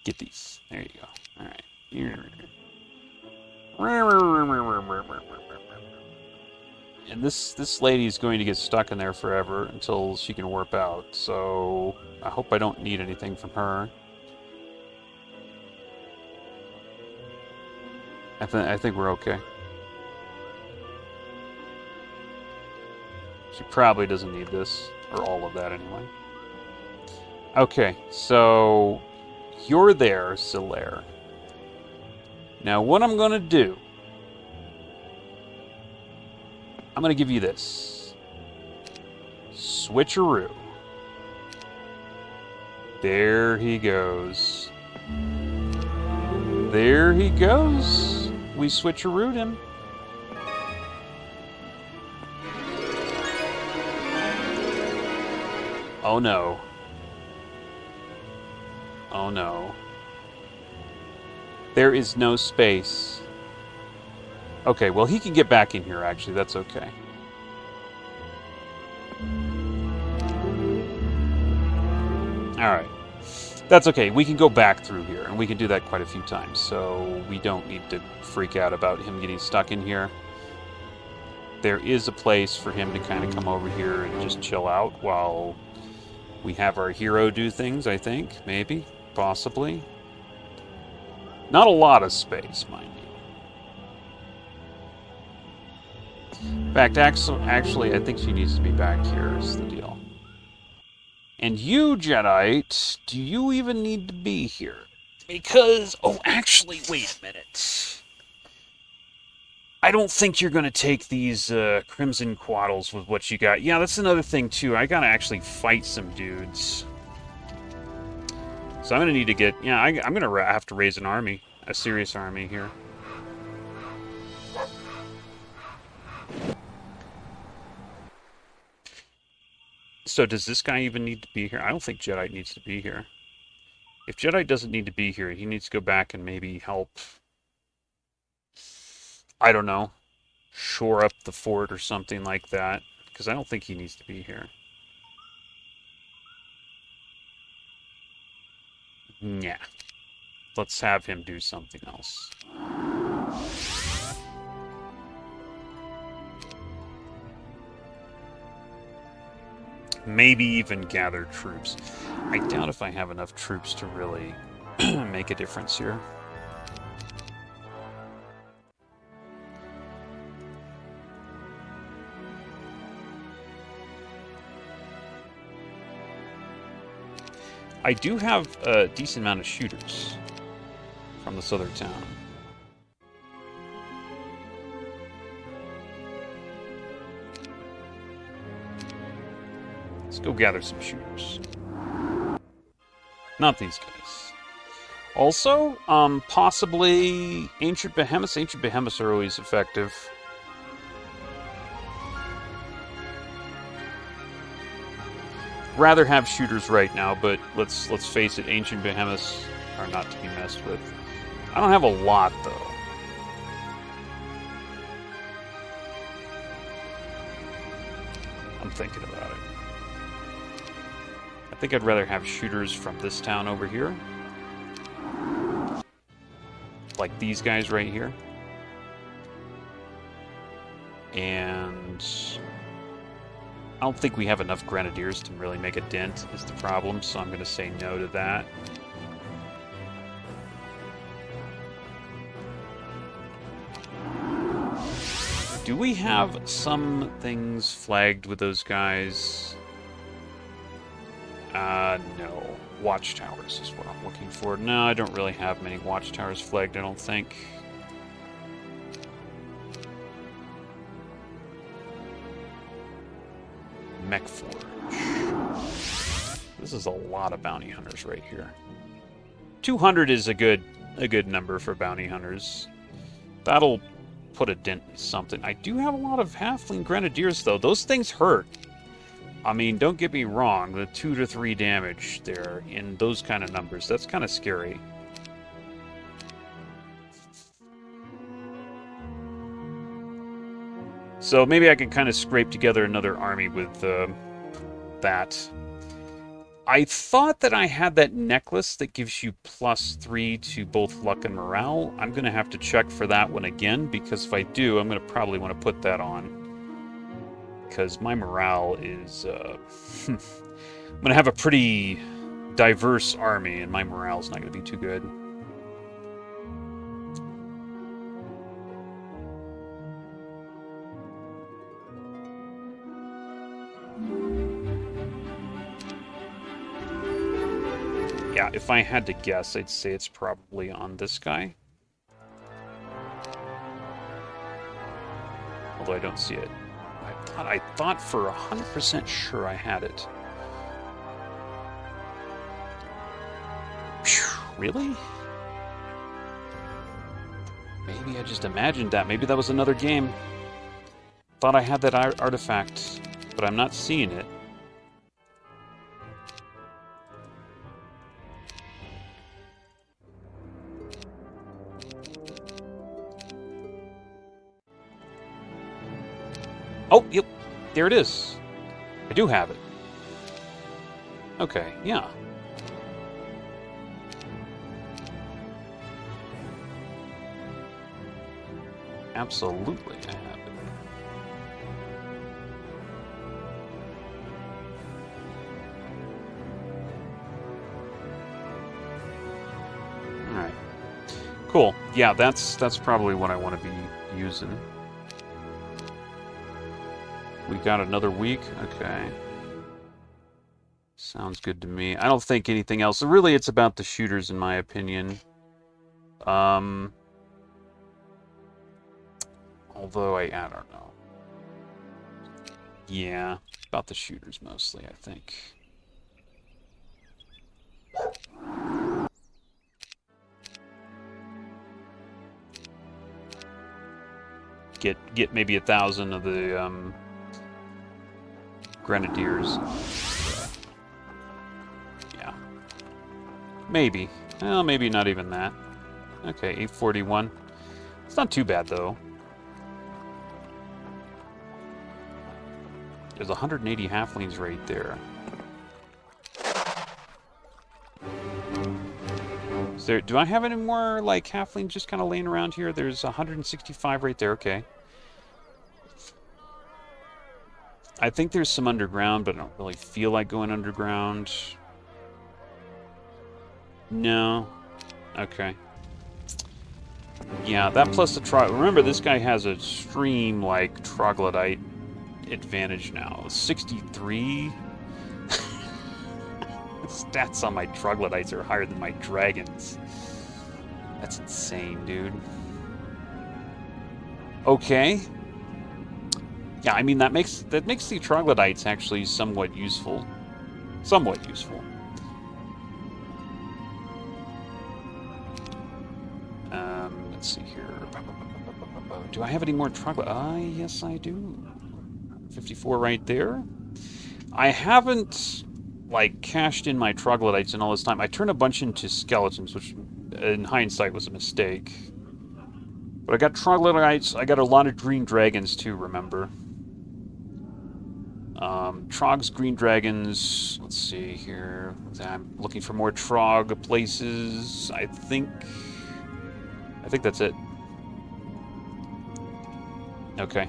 Get these. There you go. Alright. And this lady is going to get stuck in there forever until she can warp out. So I hope I don't need anything from her. I think we're okay. She probably doesn't need this, or all of that anyway. Okay, so you're there, Solaire. Now what I'm going to do, I'm going to give you this. Switcheroo. There he goes. There he goes. We switcherooed him. Oh no. Oh no. There is no space. Okay, well he can get back in here actually, that's okay. Alright. That's okay, we can go back through here, and we can do that quite a few times, so we don't need to freak out about him getting stuck in here. There is a place for him to kind of come over here and just chill out while we have our hero do things, I think. Maybe. Possibly. Not a lot of space, mind you. In fact, actually, I think she needs to be back here is the deal. And you, Jedi, do you even need to be here? Because, oh, actually, wait a minute. I don't think you're going to take these Crimson Quaddles with what you got. Yeah, that's another thing, too. I got to actually fight some dudes. So I'm going to need to get... Yeah, I'm going to have to raise an army. A serious army here. So does this guy even need to be here? I don't think Jedi needs to be here. If Jedi doesn't need to be here, he needs to go back and maybe help... I don't know. Shore up the fort or something like that. Because I don't think he needs to be here. Yeah. Let's have him do something else. Maybe even gather troops. I doubt if I have enough troops to really make a difference here. I do have a decent amount of shooters from this other town. Let's go gather some shooters. Not these guys. Also, possibly Ancient Behemoths. Ancient Behemoths are always effective. Rather have shooters right now, but let's face it, Ancient Behemoths are not to be messed with. I don't have a lot, though. I'm thinking about it. I think I'd rather have shooters from this town over here. Like these guys right here. And I don't think we have enough grenadiers to really make a dent is the problem, so I'm going to say no to that. Do we have some things flagged with those guys? No. Watchtowers is what I'm looking for. No, I don't really have many watchtowers flagged, I don't think. Mech Forge. This is a lot of bounty hunters right here. 200 is a good number for bounty hunters. That'll put a dent in something. I do have a lot of halfling grenadiers though. Those things hurt. I mean, don't get me wrong, the 2 to 3 damage there in those kind of numbers, that's kind of scary. So maybe I can kind of scrape together another army with that. I thought that I had that necklace that gives you +3 to both luck and morale. I'm going to have to check for that one again, because if I do, I'm going to probably want to put that on. because my morale is... I'm going to have a pretty diverse army, and my morale's not going to be too good. Yeah, if I had to guess, I'd say it's probably on this guy. Although I don't see it. I thought for 100% sure I had it. Phew, really? Maybe I just imagined that. Maybe that was another game. Thought I had that artifact, but I'm not seeing it. Oh, yep. There it is. I do have it. Okay, yeah. Absolutely, I have it. Alright. Cool. Yeah, that's probably what I want to be using. We got another week? Okay. Sounds good to me. I don't think anything else. So really, it's about the shooters, in my opinion. Although, I don't know. Yeah, about the shooters mostly, I think. Get maybe 1,000 of the, Grenadiers. Yeah. Maybe. Well, maybe not even that. Okay, 841. It's not too bad, though. There's 180 halflings right there. Is there... Do I have any more, like, halflings just kind of laying around here? There's 165 right there, okay. I think there's some underground, but I don't really feel like going underground. No. Okay. Yeah, that plus the remember, this guy has a extreme, like, troglodyte advantage now. 63? Stats on my troglodytes are higher than my dragons. That's insane, dude. Okay. Yeah, I mean, that makes the troglodytes actually somewhat useful. Somewhat useful. Let's see here. Do I have any more troglodytes? Yes, I do. 54 right there. I haven't, like, cashed in my troglodytes in all this time. I turned a bunch into skeletons, which, in hindsight, was a mistake. But I got troglodytes. I got a lot of green dragons, too, remember. Trogs, green dragons. Let's see here. I'm looking for more trog places. I think that's it. Okay.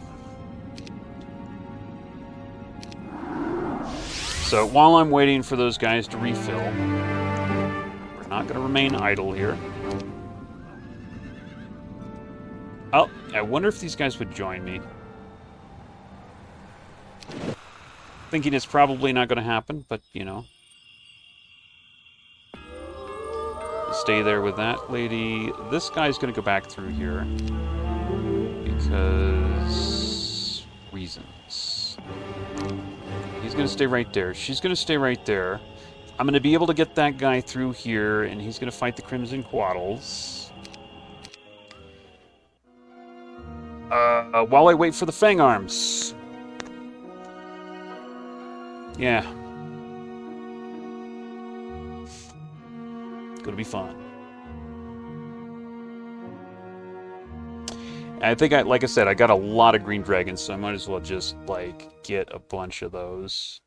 So while I'm waiting for those guys to refill, we're not going to remain idle here. Oh, I wonder if these guys would join me. Thinking it's probably not going to happen, but, you know. Stay there with that lady. This guy's going to go back through here. Because... reasons. He's going to stay right there. She's going to stay right there. I'm going to be able to get that guy through here, and he's going to fight the Crimson Quaddles. While I wait for the Fang Arms. Yeah. Gonna be fun. I think, like I said, I got a lot of green dragons, so I might as well just, like, get a bunch of those.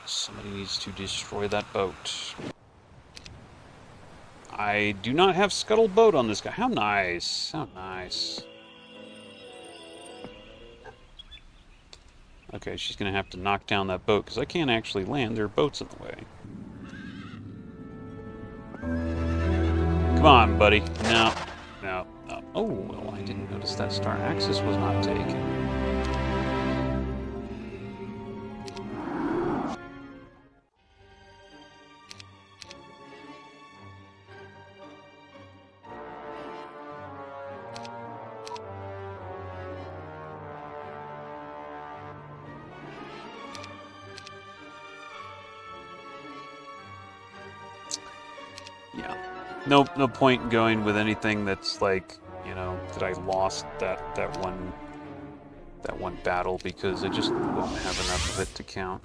Somebody needs to destroy that boat. I do not have scuttle boat on this guy. How nice. How nice. Okay, she's going to have to knock down that boat, because I can't actually land. There are boats in the way. Come on, buddy. No. No. No. Oh, well, I didn't notice that star axis was not taken. Yeah. No point in going with anything that's like, you know, that I lost that one battle, because I just won't have enough of it to count.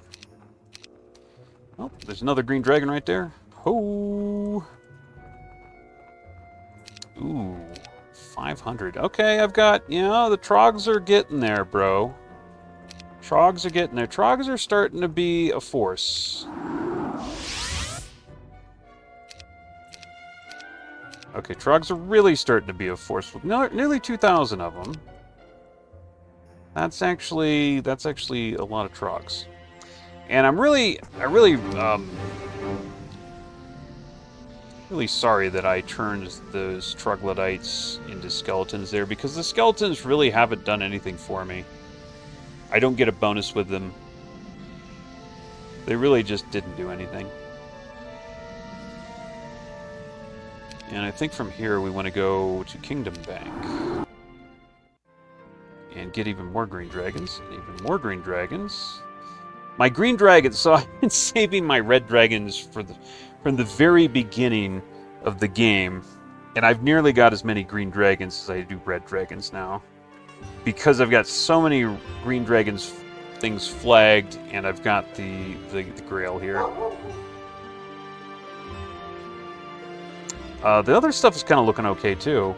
Oh, there's another green dragon right there. Oh. Ooh, 500. Okay, I've got, you know, the Trogs are getting there, bro. Trogs are getting there. Trogs are starting to be a force. Okay, Trogs are really starting to be a force with nearly 2,000 of them. That's actually a lot of Trogs. And I'm really sorry that I turned those troglodytes into skeletons there, because the skeletons really haven't done anything for me. I don't get a bonus with them. They really just didn't do anything. And I think from here we want to go to Kingdom Bank. And get even more green dragons. Even more green dragons. My green dragons, so I've been saving my red dragons from the very beginning of the game. And I've nearly got as many green dragons as I do red dragons now. Because I've got so many green dragons things flagged, and I've got the grail here. The other stuff is kind of looking okay, too.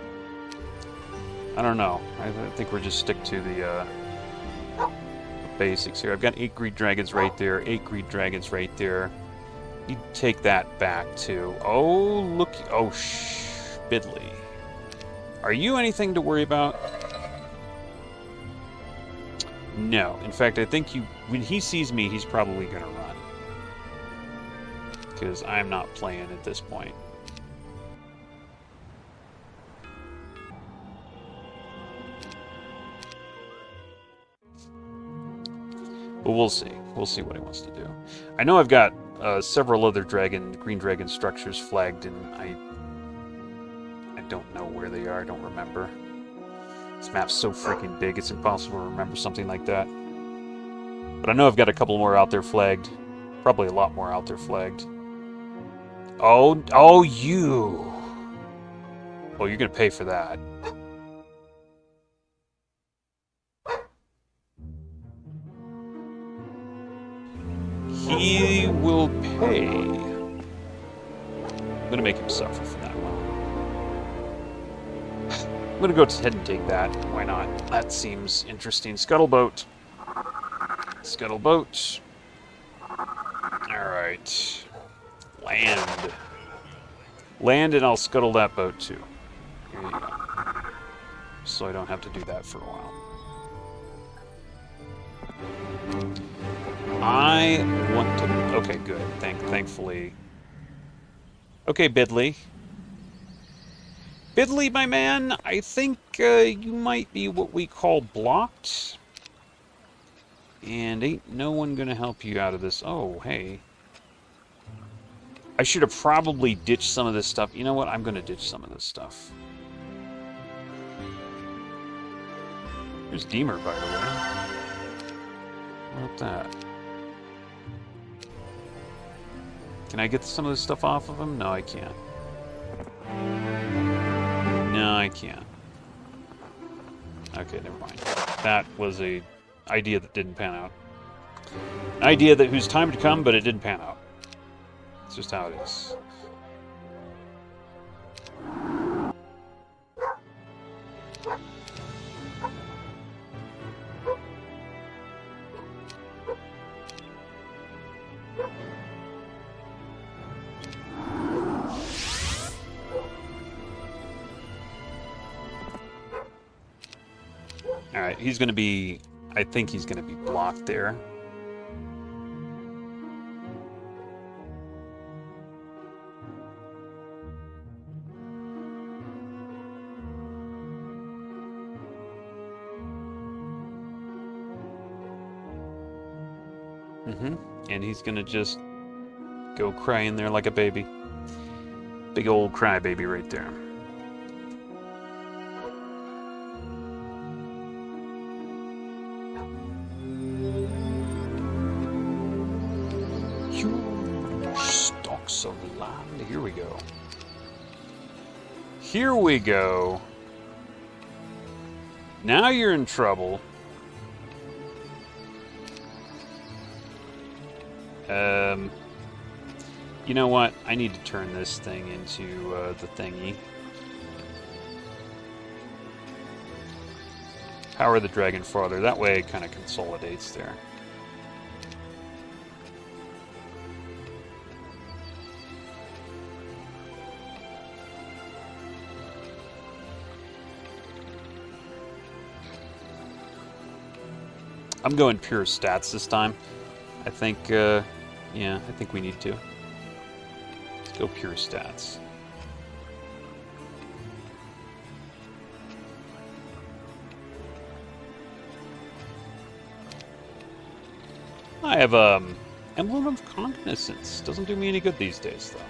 I don't know. I think we'll just stick to the basics here. I've got 8 green dragons right there, 8 green dragons right there. You take that back, too. Oh, look. Oh, Bidley. Are you anything to worry about? No. In fact, I think when he sees me, he's probably going to run. Because I'm not playing at this point. But we'll see. We'll see what he wants to do. I know I've got several other green dragon structures flagged, and I don't know where they are. I don't remember. This map's so freaking big, it's impossible to remember something like that. But I know I've got a couple more out there flagged. Probably a lot more out there flagged. Oh, you! Oh, you're gonna pay for that. He will pay. I'm gonna make him suffer for that one. I'm gonna go ahead and take that. Why not? That seems interesting. Scuttleboat. Scuttleboat. Alright. Land. Land, and I'll scuttle that boat too. Here you go. So I don't have to do that for a while. I want to... Okay, good. Thankfully. Okay, Bidley. Bidley, my man, I think you might be what we call blocked. And ain't no one gonna help you out of this. Oh, hey. I should have probably ditched some of this stuff. You know what? I'm gonna ditch some of this stuff. Here's Deemer, by the way. What about that? Can I get some of this stuff off of him? No, I can't. No, I can't. Okay, never mind. That was a idea that didn't pan out. An idea that whose time to come, but it didn't pan out. It's just how it is. Alright, he's going to be... I think he's going to be blocked there. And he's going to just go cry in there like a baby. Big old cry baby right there. Huge stalks of land. Here we go. Here we go. Now you're in trouble. You know what? I need to turn this thing into the thingy. Power the dragon farther. That way it kind of consolidates there. I'm going pure stats this time. I think, yeah, I think we need to. Let's go pure stats. I have, Emblem of Cognizance. Doesn't do me any good these days, though.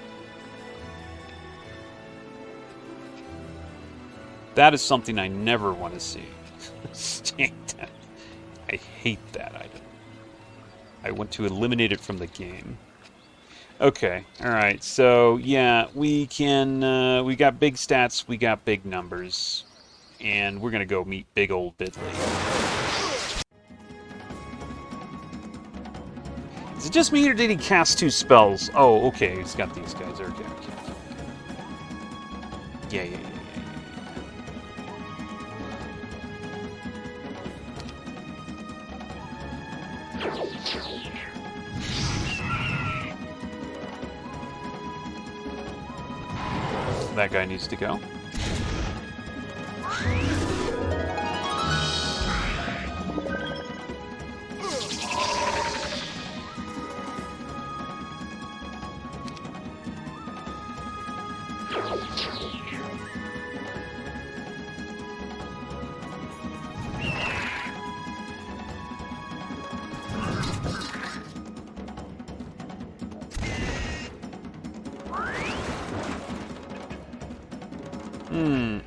That is something I never want to see. I hate that item. I want to eliminate it from the game. Okay, alright, so, yeah, we can, we got big stats, we got big numbers, and we're gonna go meet big old Bidley. Is it just me, or did he cast 2 spells? Oh, okay, he's got these guys, okay. Yeah. That guy needs to go.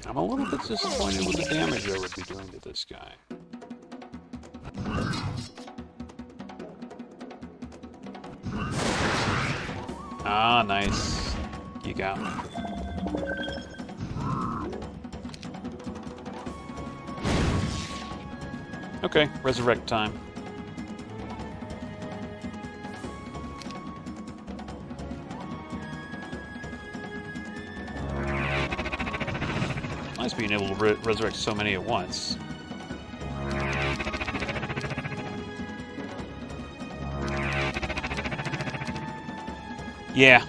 I'm a little bit disappointed with the damage I would be doing to this guy. Ah, nice. You got me. Okay, resurrect time. Nice being able to resurrect so many at once. Yeah.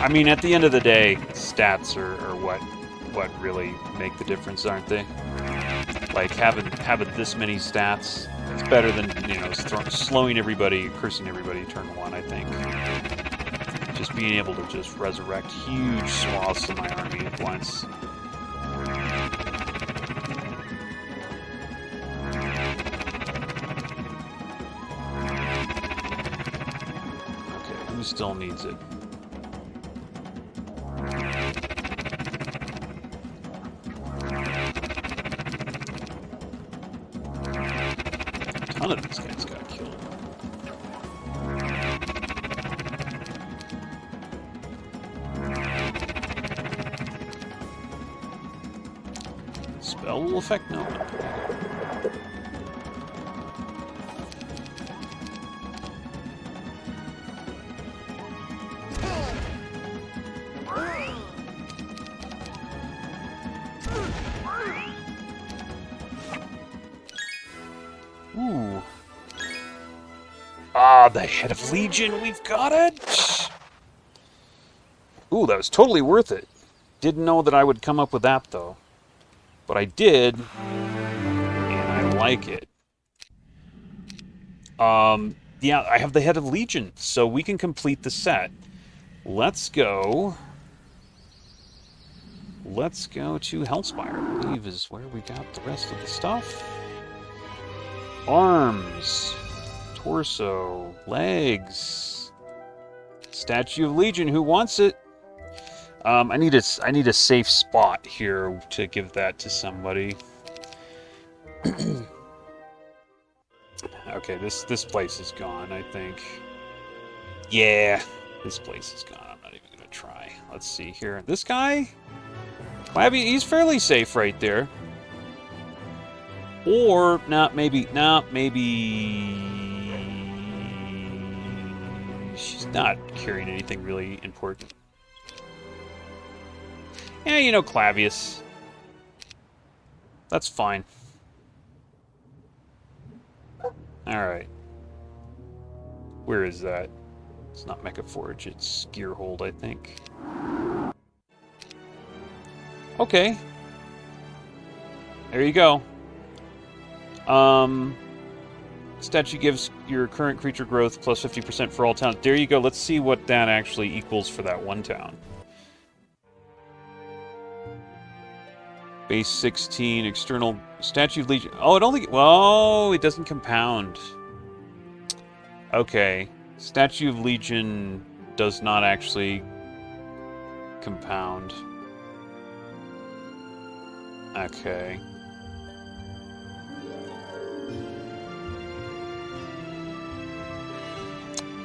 I mean, at the end of the day, stats are what really make the difference, aren't they? Like, having this many stats, it's better than, you know, slowing everybody, cursing everybody turn 1, I think. Just being able to just resurrect huge swaths of my army at once. Okay, who still needs it? None of these guys got killed. Spell will affect no one. Ooh. Ah, the Head of Legion, we've got it! Ooh, that was totally worth it. Didn't know that I would come up with that, though. But I did, and I like it. Yeah, I have the Head of Legion, so we can complete the set. Let's go. Let's go to Hellspire, I believe is where we got the rest of the stuff. Arms, torso, legs, Statue of Legion. Who wants it? I need a safe spot here to give that to somebody. Okay, this place is gone, I think. Yeah, this place is gone. I'm not even gonna try. Let's see here. This guy? Flabby, he's fairly safe right there. Or maybe she's not carrying anything really important. Yeah, you know, Clavius. That's fine. Alright. Where is that? It's not Mecha Forge, it's Gearhold, I think. Okay. There you go. Statue gives your current creature growth plus 50% for all towns. There you go. Let's see what that actually equals for that one town. Base 16, external Statue of Legion. Oh, it only... Well, it doesn't compound. Okay. Statue of Legion does not actually compound. Okay.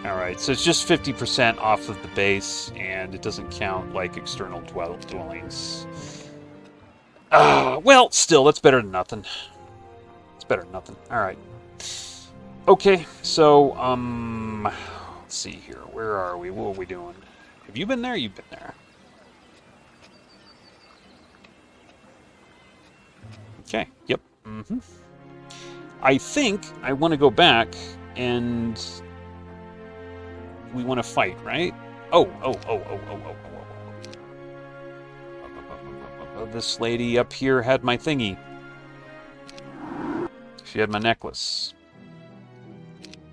Alright, so it's just 50% off of the base, and it doesn't count, like, external dwellings. Well, still, that's better than nothing. It's better than nothing. Alright. Okay, so, let's see here. Where are we? What are we doing? Have you been there? You've been there. Okay, yep. Mm-hmm. I think I want to go back and... we want to fight, right? Oh. This lady up here had my thingy. She had my necklace.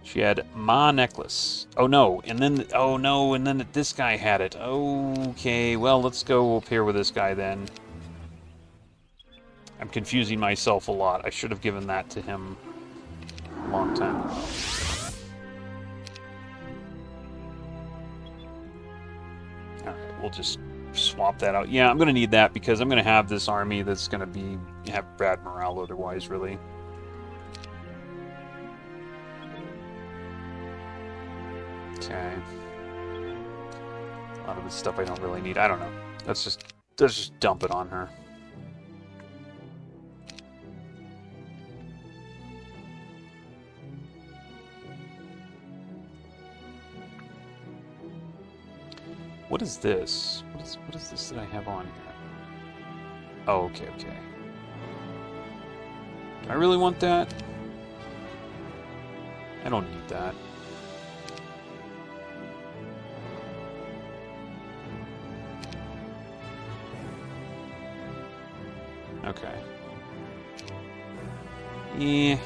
She had my necklace. Oh no, and then this guy had it. Okay, well, let's go up here with this guy then. I'm confusing myself a lot. I should have given that to him a long time ago. Alright, we'll just swap that out. Yeah, I'm going to need that because I'm going to have this army that's going to have bad morale otherwise, really. Okay. A lot of this stuff I don't really need. I don't know. Let's just dump it on her. What is this? What is this that I have on here? Oh, okay. Do I really want that? I don't need that. Okay. Yeah.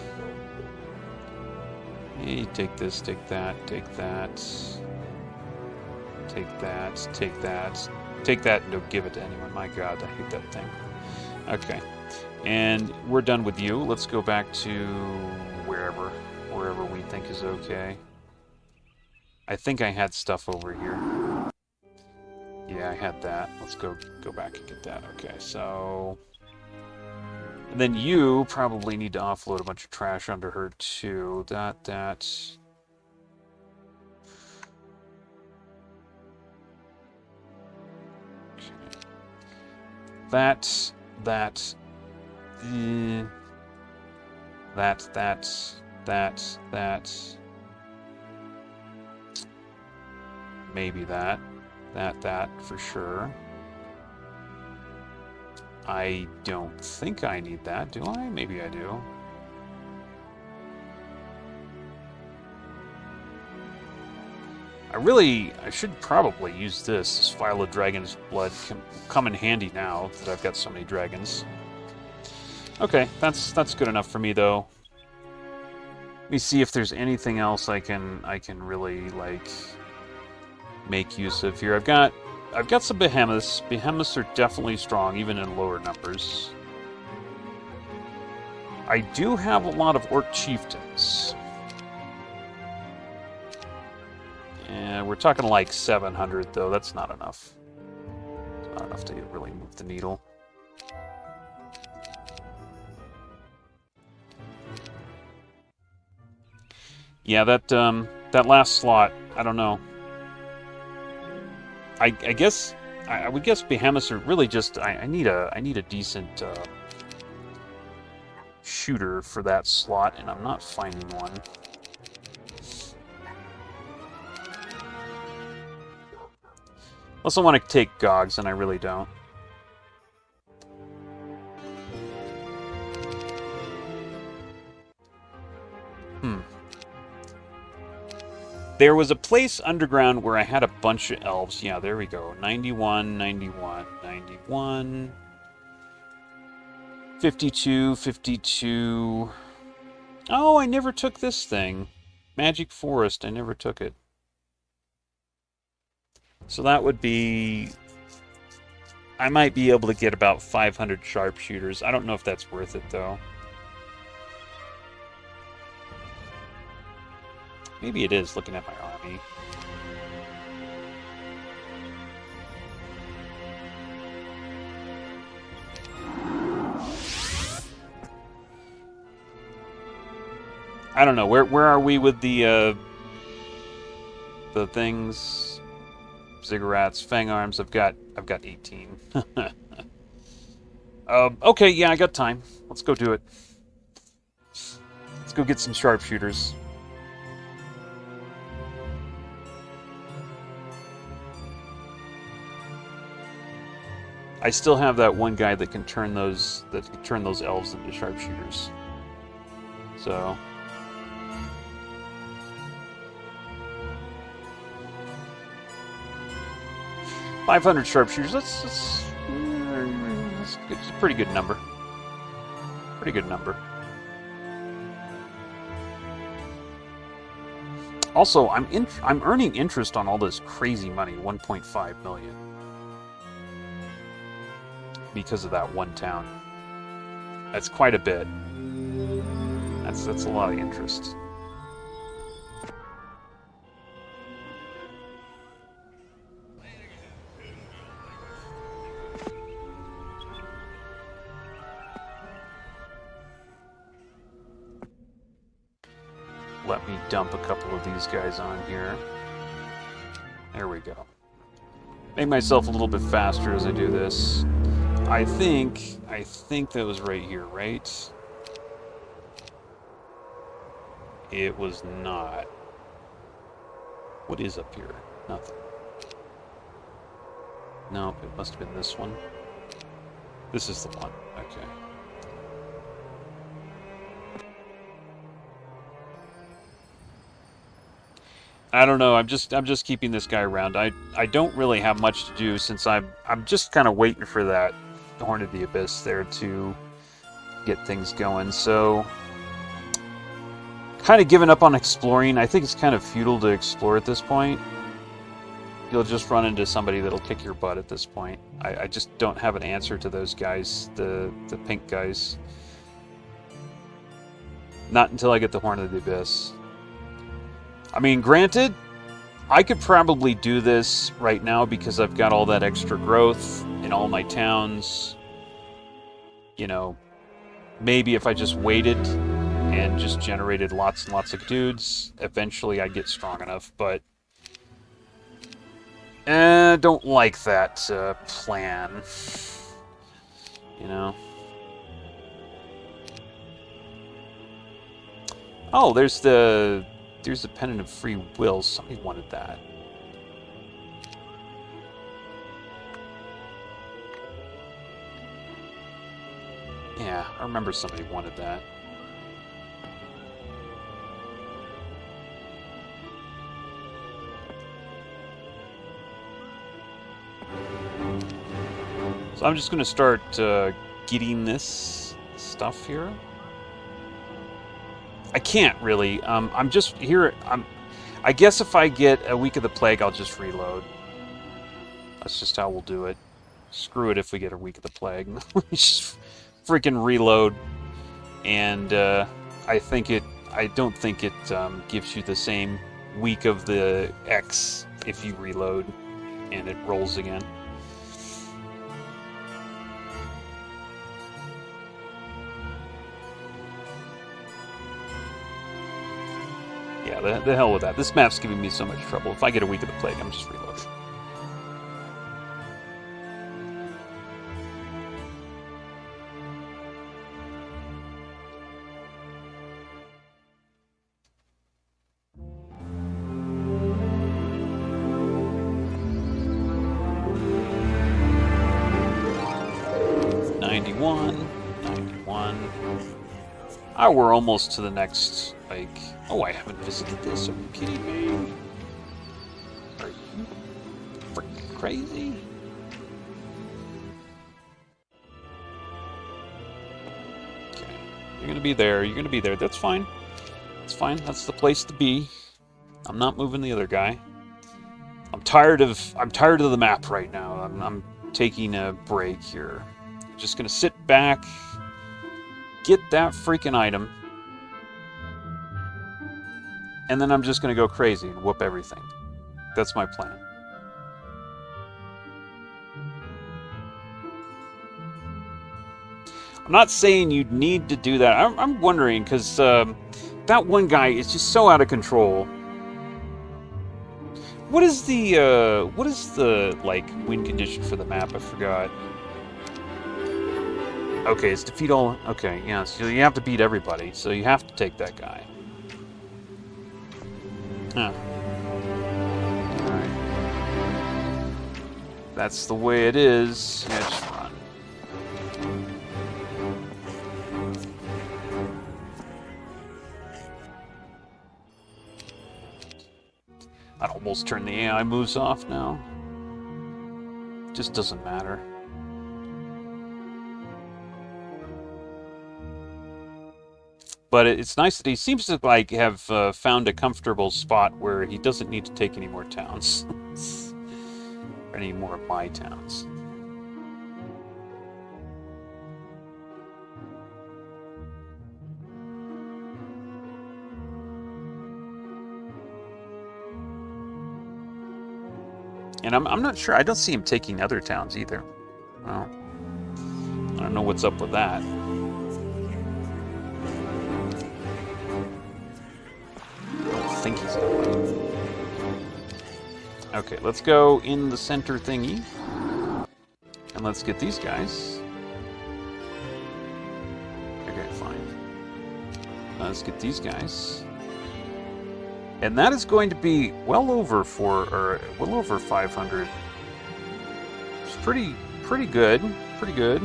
You take this, take that, take that. Take that, take that. Take that and don't give it to anyone. My god, I hate that thing. Okay. And we're done with you. Let's go back to wherever we think is okay. I think I had stuff over here. Yeah, I had that. Let's go back and get that. Okay, so... And then you probably need to offload a bunch of trash under her, too. That... That, maybe that for sure. I don't think I need that, do I? Maybe I do. I should probably use this. This Vial of Dragon's Blood can come in handy now that I've got so many dragons. Okay, that's good enough for me though. Let me see if there's anything else I can really like make use of here. I've got some behemoths. Behemoths are definitely strong, even in lower numbers. I do have a lot of orc chieftains. Yeah, we're talking like 700 though. That's not enough. It's not enough to really move the needle. Yeah, that last slot, I don't know. I guess I would guess behemoths are really just I need a decent shooter for that slot, and I'm not finding one. Unless I want to take Gogs, and I really don't. There was a place underground where I had a bunch of elves. Yeah, there we go. 91, 91, 91. 52, 52. Oh, I never took this thing. Magic Forest, I never took it. So that would be... I might be able to get about 500 sharpshooters. I don't know if that's worth it, though. Maybe it is, looking at my army. I don't know. Where are we with the things? Ziggurats, Fang Arms. I've got 18. Okay, yeah, I got time. Let's go do it. Let's go get some sharpshooters. I still have that one guy that can turn those elves into sharpshooters. So 500 sharpshooters. That's a pretty good number. Pretty good number. Also, I'm earning interest on all this crazy money, 1.5 million. Because of that one town. That's quite a bit. That's a lot of interest. Let me dump a couple of these guys on here. There we go. Make myself a little bit faster as I do this. I think that was right here, right? It was not. What is up here? Nothing. No, it must have been this one. This is the one. Okay. I don't know. I'm just keeping this guy around. I don't really have much to do since I'm just kind of waiting for that Horn of the Abyss there to get things going. So kind of given up on exploring. I think it's kind of futile to explore at this point. You'll just run into somebody that'll kick your butt at this point. I just don't have an answer to those guys, the pink guys. Not until I get the Horn of the Abyss. I mean, granted, I could probably do this right now because I've got all that extra growth in all my towns. You know, maybe if I just waited and just generated lots and lots of dudes, eventually I'd get strong enough, but I don't like that plan. You know? Oh, there's the Pennant of Free Will. Somebody wanted that. Yeah, I remember somebody wanted that. So I'm just going to start getting this stuff here. I can't really. I'm just here. I guess if I get a Week of the Plague, I'll just reload. That's just how we'll do it. Screw it if we get a Week of the Plague. Just freaking reload. And I don't think it gives you the same week of the X if you reload and it rolls again. Yeah, the hell with that. This map's giving me so much trouble. If I get a Week of the Plague, I'm just reloading. Oh, we're almost to the next, like... Oh, I haven't visited this. Are you kidding me? Are you freaking crazy? Okay. You're gonna be there. You're gonna be there. That's fine. That's fine. That's the place to be. I'm not moving the other guy. I'm tired of the map right now. I'm taking a break here. Just gonna sit back, get that freaking item, and then I'm just gonna go crazy and whoop everything. That's my plan. I'm not saying you'd need to do that. I'm wondering, because that one guy is just so out of control. What is the like win condition for the map? I forgot. Okay, it's defeat all. Okay, yeah, so you have to beat everybody, so you have to take that guy. Huh. Alright. That's the way it is. Yeah, just run. I'd almost turn the AI moves off now. Just doesn't matter. But it's nice that he seems to like have found a comfortable spot where he doesn't need to take any more towns. Or any more of my towns. And I'm not sure. I don't see him taking other towns either. Well, I don't know what's up with that. I think he's going. Okay, let's go in the center thingy. And let's get these guys. Okay, fine. Let's get these guys. And that is going to be well over 500. It's pretty good. Pretty good.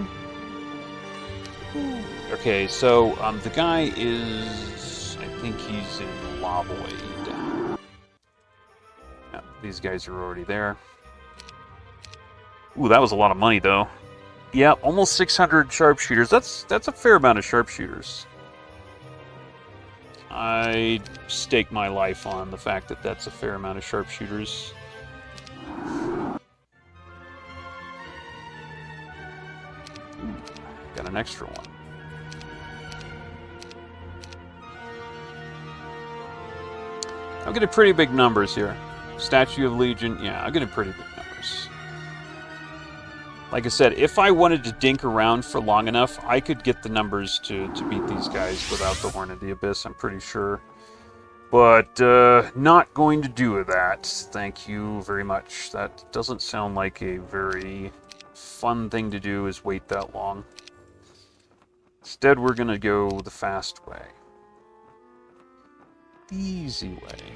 Okay, so the guy is, I think he's in Lavoid. Yeah, these guys are already there. Ooh, that was a lot of money though. Yeah, almost 600 sharpshooters. That's a fair amount of sharpshooters. I stake my life on the fact that that's a fair amount of sharpshooters. Got an extra one. I'm getting pretty big numbers here. Statue of Legion, yeah, I'm getting pretty big numbers. Like I said, if I wanted to dink around for long enough, I could get the numbers to beat these guys without the Horn of the Abyss, I'm pretty sure. But not going to do that. Thank you very much. That doesn't sound like a very fun thing to do, is wait that long. Instead, we're going to go the fast way. The easy way.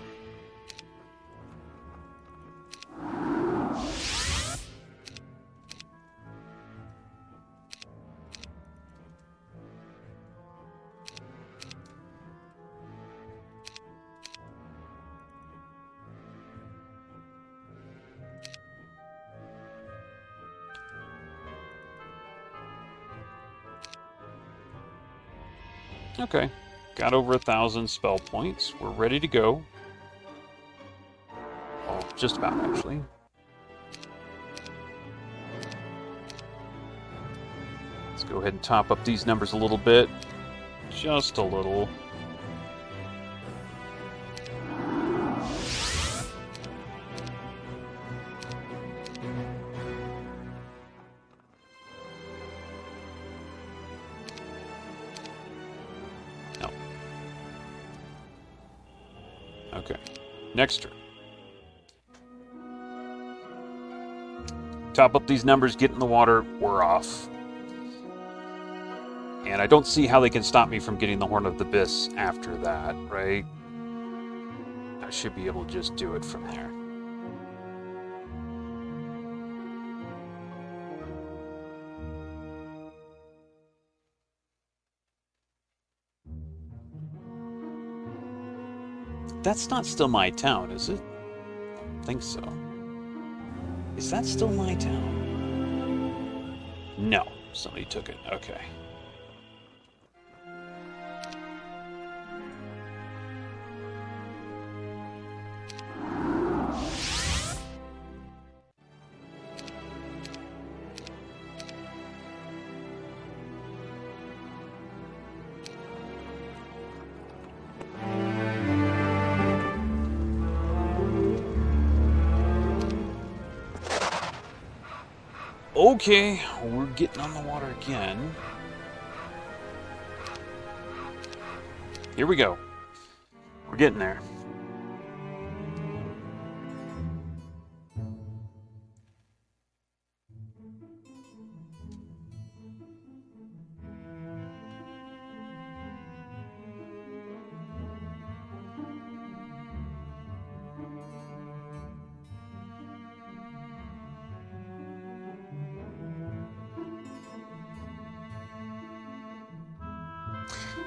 Okay. Got over 1,000 spell points. We're ready to go. Well, just about, actually. Let's go ahead and top up these numbers a little bit. Just a little. No. Okay. Next turn. Top up these numbers, get in the water, we're off. And I don't see how they can stop me from getting the Horn of the Abyss after that, right? I should be able to just do it from there. That's not still my town, is it? I don't think so. Is that still my town? No, somebody took it. Okay. Okay, we're getting on the water again. Here we go. We're getting there.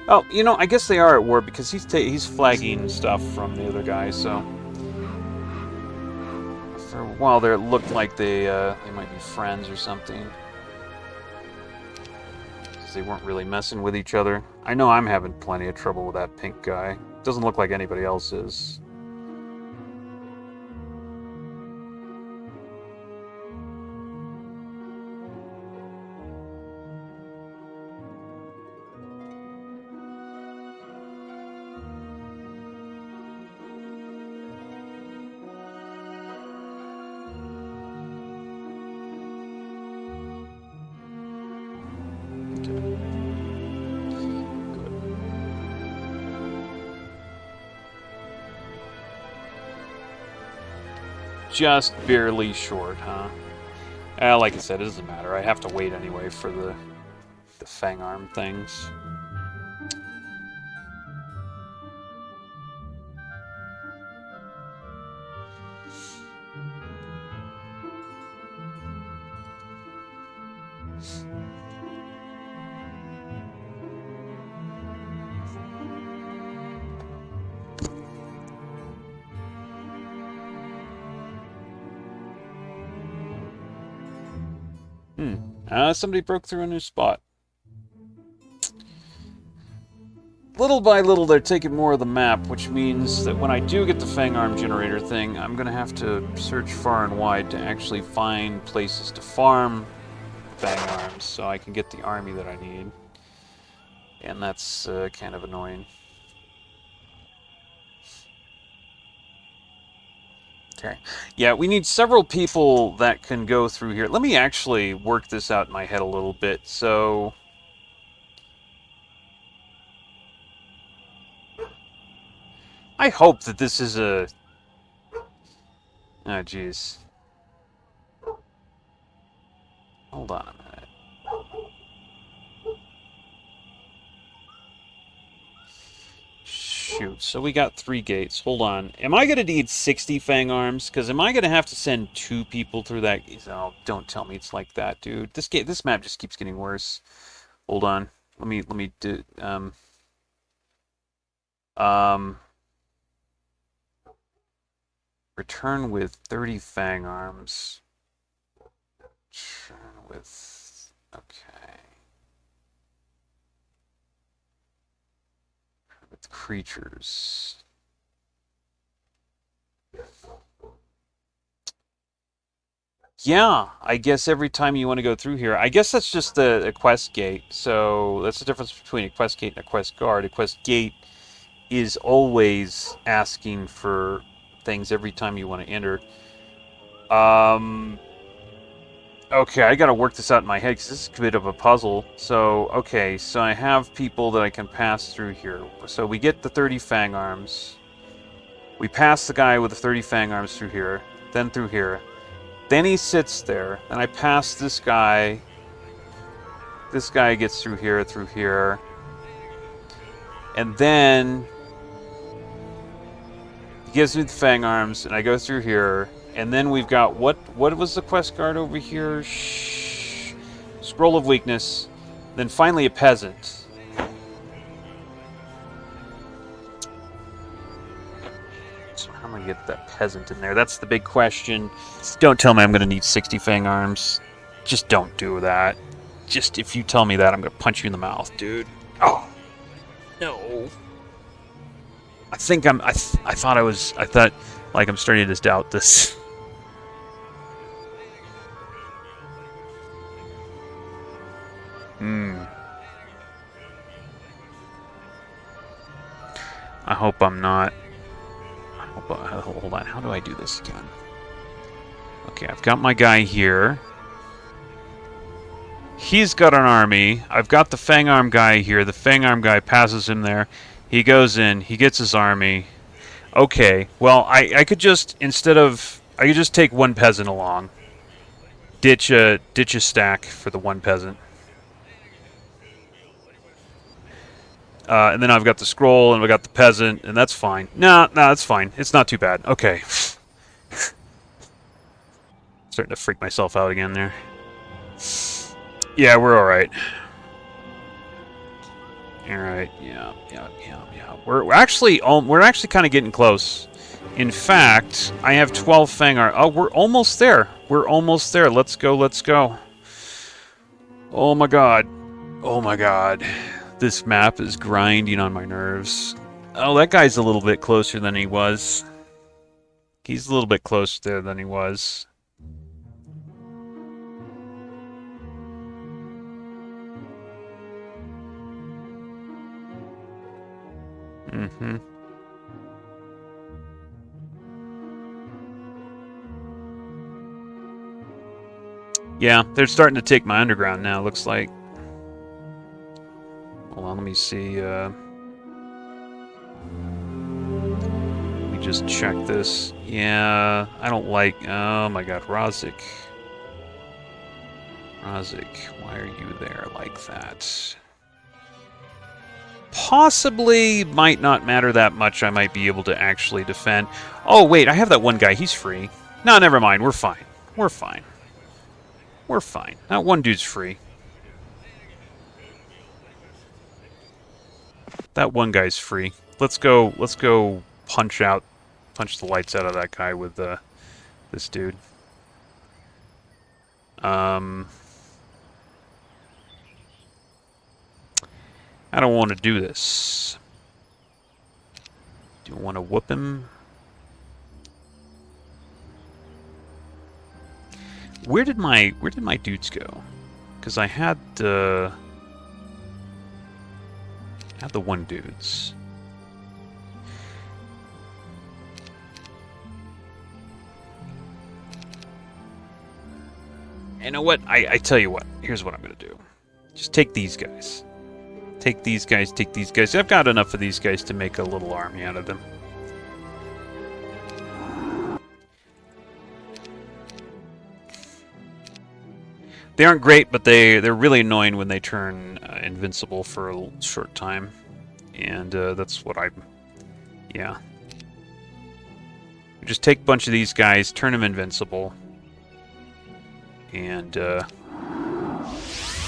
Oh, you know, I guess they are at war because he's flagging stuff from the other guy. So for a while there, it looked like they might be friends or something. They weren't really messing with each other. I know I'm having plenty of trouble with that pink guy. Doesn't look like anybody else is. Just barely short, huh? Like I said, it doesn't matter. I have to wait anyway for the fang arm things. Somebody broke through a new spot. Little by little, they're taking more of the map, which means that when I do get the fang arm generator thing, I'm going to have to search far and wide to actually find places to farm fang arms so I can get the army that I need. And that's kind of annoying. Okay. Yeah, we need several people that can go through here. Let me actually work this out in my head a little bit. So I hope that this is a... Oh, jeez. Hold on a minute. Shoot, so we got 3 gates. Hold on. Am I going to need 60 fang arms? Because am I going to have to send 2 people through that? Oh, don't tell me it's like that, dude. This map just keeps getting worse. Hold on. Let me do... Return with 30 fang arms. Return with... Okay. creatures. Yeah, I guess every time you want to go through here, I guess that's just a quest gate. So that's the difference between a quest gate and a quest guard. A quest gate is always asking for things every time you want to enter. Okay, I gotta work this out in my head because this is a bit of a puzzle. So, okay, so I have people that I can pass through here. So we get the 30 fang arms. We pass the guy with the 30 fang arms through here, then through here. Then he sits there, and I pass this guy. This guy gets through here. And then he gives me the fang arms, and I go through here. And then we've got, what was the quest guard over here? Scroll of Weakness. Then finally a peasant. So how am I going to get that peasant in there? That's the big question. Don't tell me I'm going to need 60 fang arms. Just don't do that. Just if you tell me that, I'm going to punch you in the mouth, dude. Oh. No. I thought like I'm starting to doubt this. I hope I'm not. Hold on. How do I do this again? Okay, I've got my guy here. He's got an army. I've got the Fang Arm guy here. The Fang Arm guy passes him there. He goes in. He gets his army. Okay, well, I could just, I could just take one peasant along. Ditch a stack for the one peasant. And then I've got the scroll, and I've got the peasant, and that's fine. No, that's fine. It's not too bad. Okay. Starting to freak myself out again there. Yeah, we're alright. Alright, yeah. We're actually kind of getting close. In fact, I have 12 Fang Arm. Oh, we're almost there. Let's go. Oh my god. This map is grinding on my nerves. Oh, that guy's a little bit closer than he was. He's a little bit closer there than he was. Yeah, they're starting to take my underground now, looks like. Hold on, let me see. Let me just check this. Yeah, I don't like... Oh my god, Razik. Why are you there like that? Possibly might not matter that much. I might be able to actually defend. Oh, wait, I have that one guy. He's free. No, never mind. We're fine. That one dude's free. That one guy's free. Let's go punch the lights out of that guy with this dude. I don't want to do this. Do you want to whoop him? Where did my dudes go? Because I had the one dudes. You know what? I tell you what. Here's what I'm gonna do. Just take these guys. Take these guys. I've got enough of these guys to make a little army out of them. They aren't great, but they're really annoying when they turn invincible for a short time. And that's what yeah. Just take a bunch of these guys, turn them invincible, and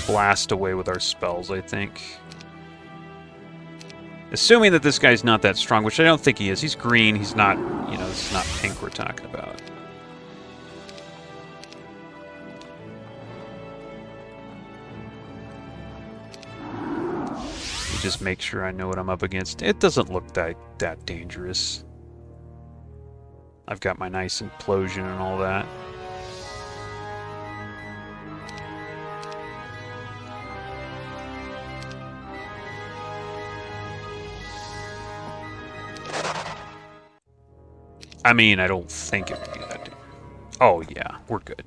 blast away with our spells, I think. Assuming that this guy's not that strong, which I don't think he is. He's green, he's not, this is not pink we're talking about. just make sure I know what I'm up against. It doesn't look that dangerous. I've got my nice implosion and all that. I mean, I don't think it would be that dangerous. Oh yeah, we're good.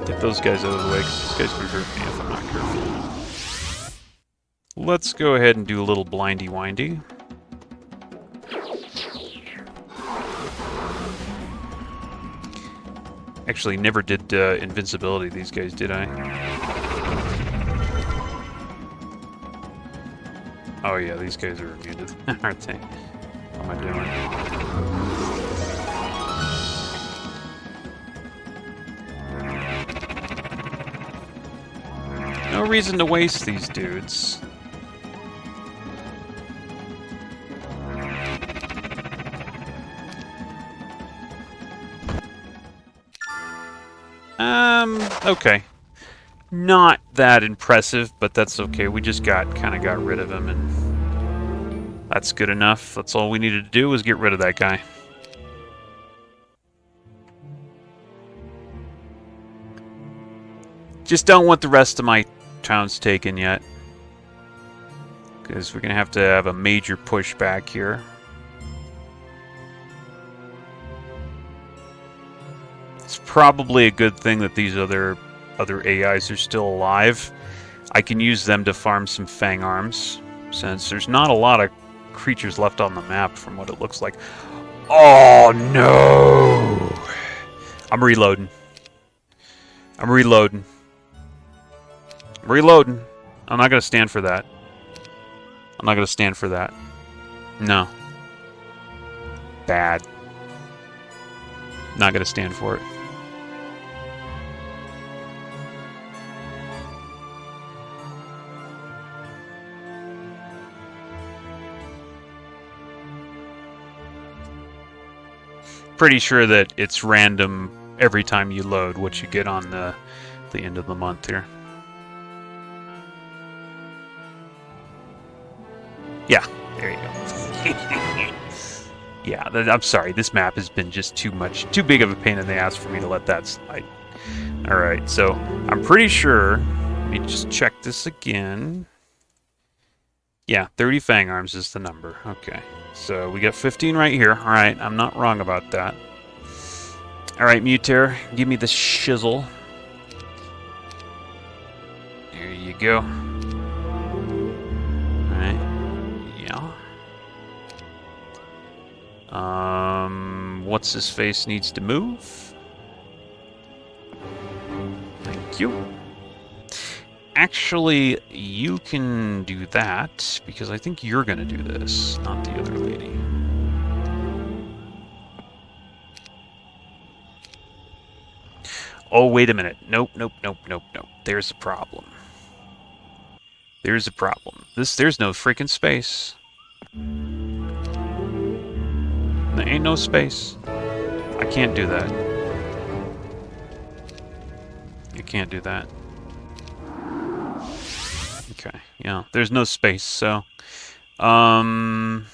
Get those guys out of the way, because these guys could hurt me if I'm not careful. Let's go ahead and do a little blindy-windy. Actually, never did invincibility these guys, did I? Oh yeah, these guys are immune to that, aren't they? What am I doing? No reason to waste these dudes. Okay. Not that impressive, but that's okay. We just kind of got rid of him, and that's good enough. That's all we needed to do was get rid of that guy. Just don't want the rest of my towns taken yet, because we're going to have a major pushback here. It's probably a good thing that these other AIs are still alive. I can use them to farm some Fang Arms, since there's not a lot of creatures left on the map from what it looks like. Oh no! I'm reloading. I'm reloading. I'm reloading. I'm not going to stand for that. I'm not going to stand for that. No. Bad. Not going to stand for it. Pretty sure that it's random every time you load what you get on the end of the month here. Yeah, there you go. Yeah, I'm sorry. This map has been just too big of a pain in the ass for me to let that slide. All right, so I'm pretty sure. Let me just check this again. Yeah, 30 Fang Arms is the number. Okay. So we got 15 right here. All right, I'm not wrong about that. All right, Mutair, give me the shizzle. There you go. All right. Yeah. What's his face needs to move. Thank you. Actually, you can do that, because I think you're going to do this, not the other lady. Oh, wait a minute. Nope. There's a problem. There's a problem. There's no freaking space. There ain't no space. I can't do that. You can't do that. Okay, yeah, there's no space, so we're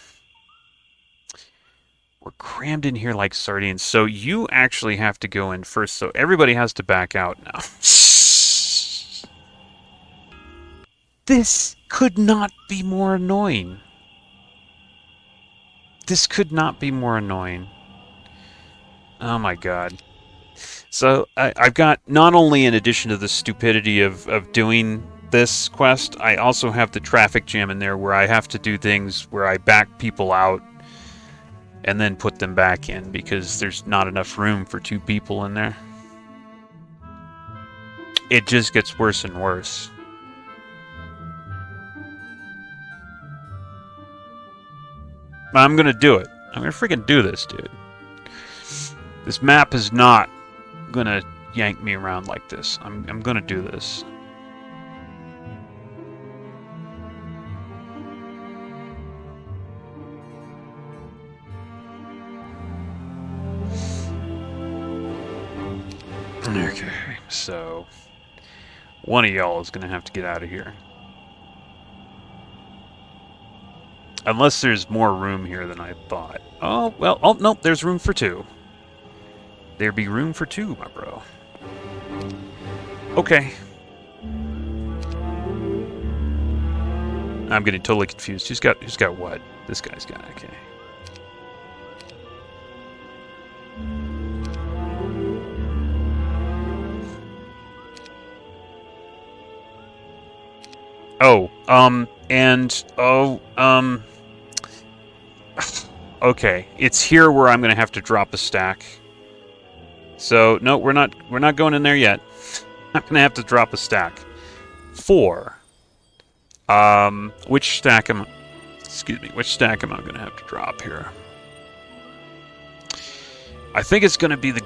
crammed in here like sardines. So you actually have to go in first, so everybody has to back out now. This could not be more annoying. This could not be more annoying. Oh my god. So I've got, not only in addition to the stupidity of doing this quest, I also have the traffic jam in there where I have to do things where I back people out and then put them back in because there's not enough room for 2 people in there. It just gets worse and worse. But I'm gonna do it. I'm gonna freaking do this, dude. This map is not gonna yank me around like this. I'm gonna do this. Okay, so one of y'all is gonna have to get out of here. Unless there's more room here than I thought. Oh, well, oh, nope, there's room for 2. There be room for 2, my bro. Okay. I'm getting totally confused. Who's got what? This guy's got, okay. Oh, okay, it's here where I'm gonna have to drop a stack. So no, we're not going in there yet. I'm gonna have to drop a stack. 4. Which stack am I gonna have to drop here? I think it's gonna be the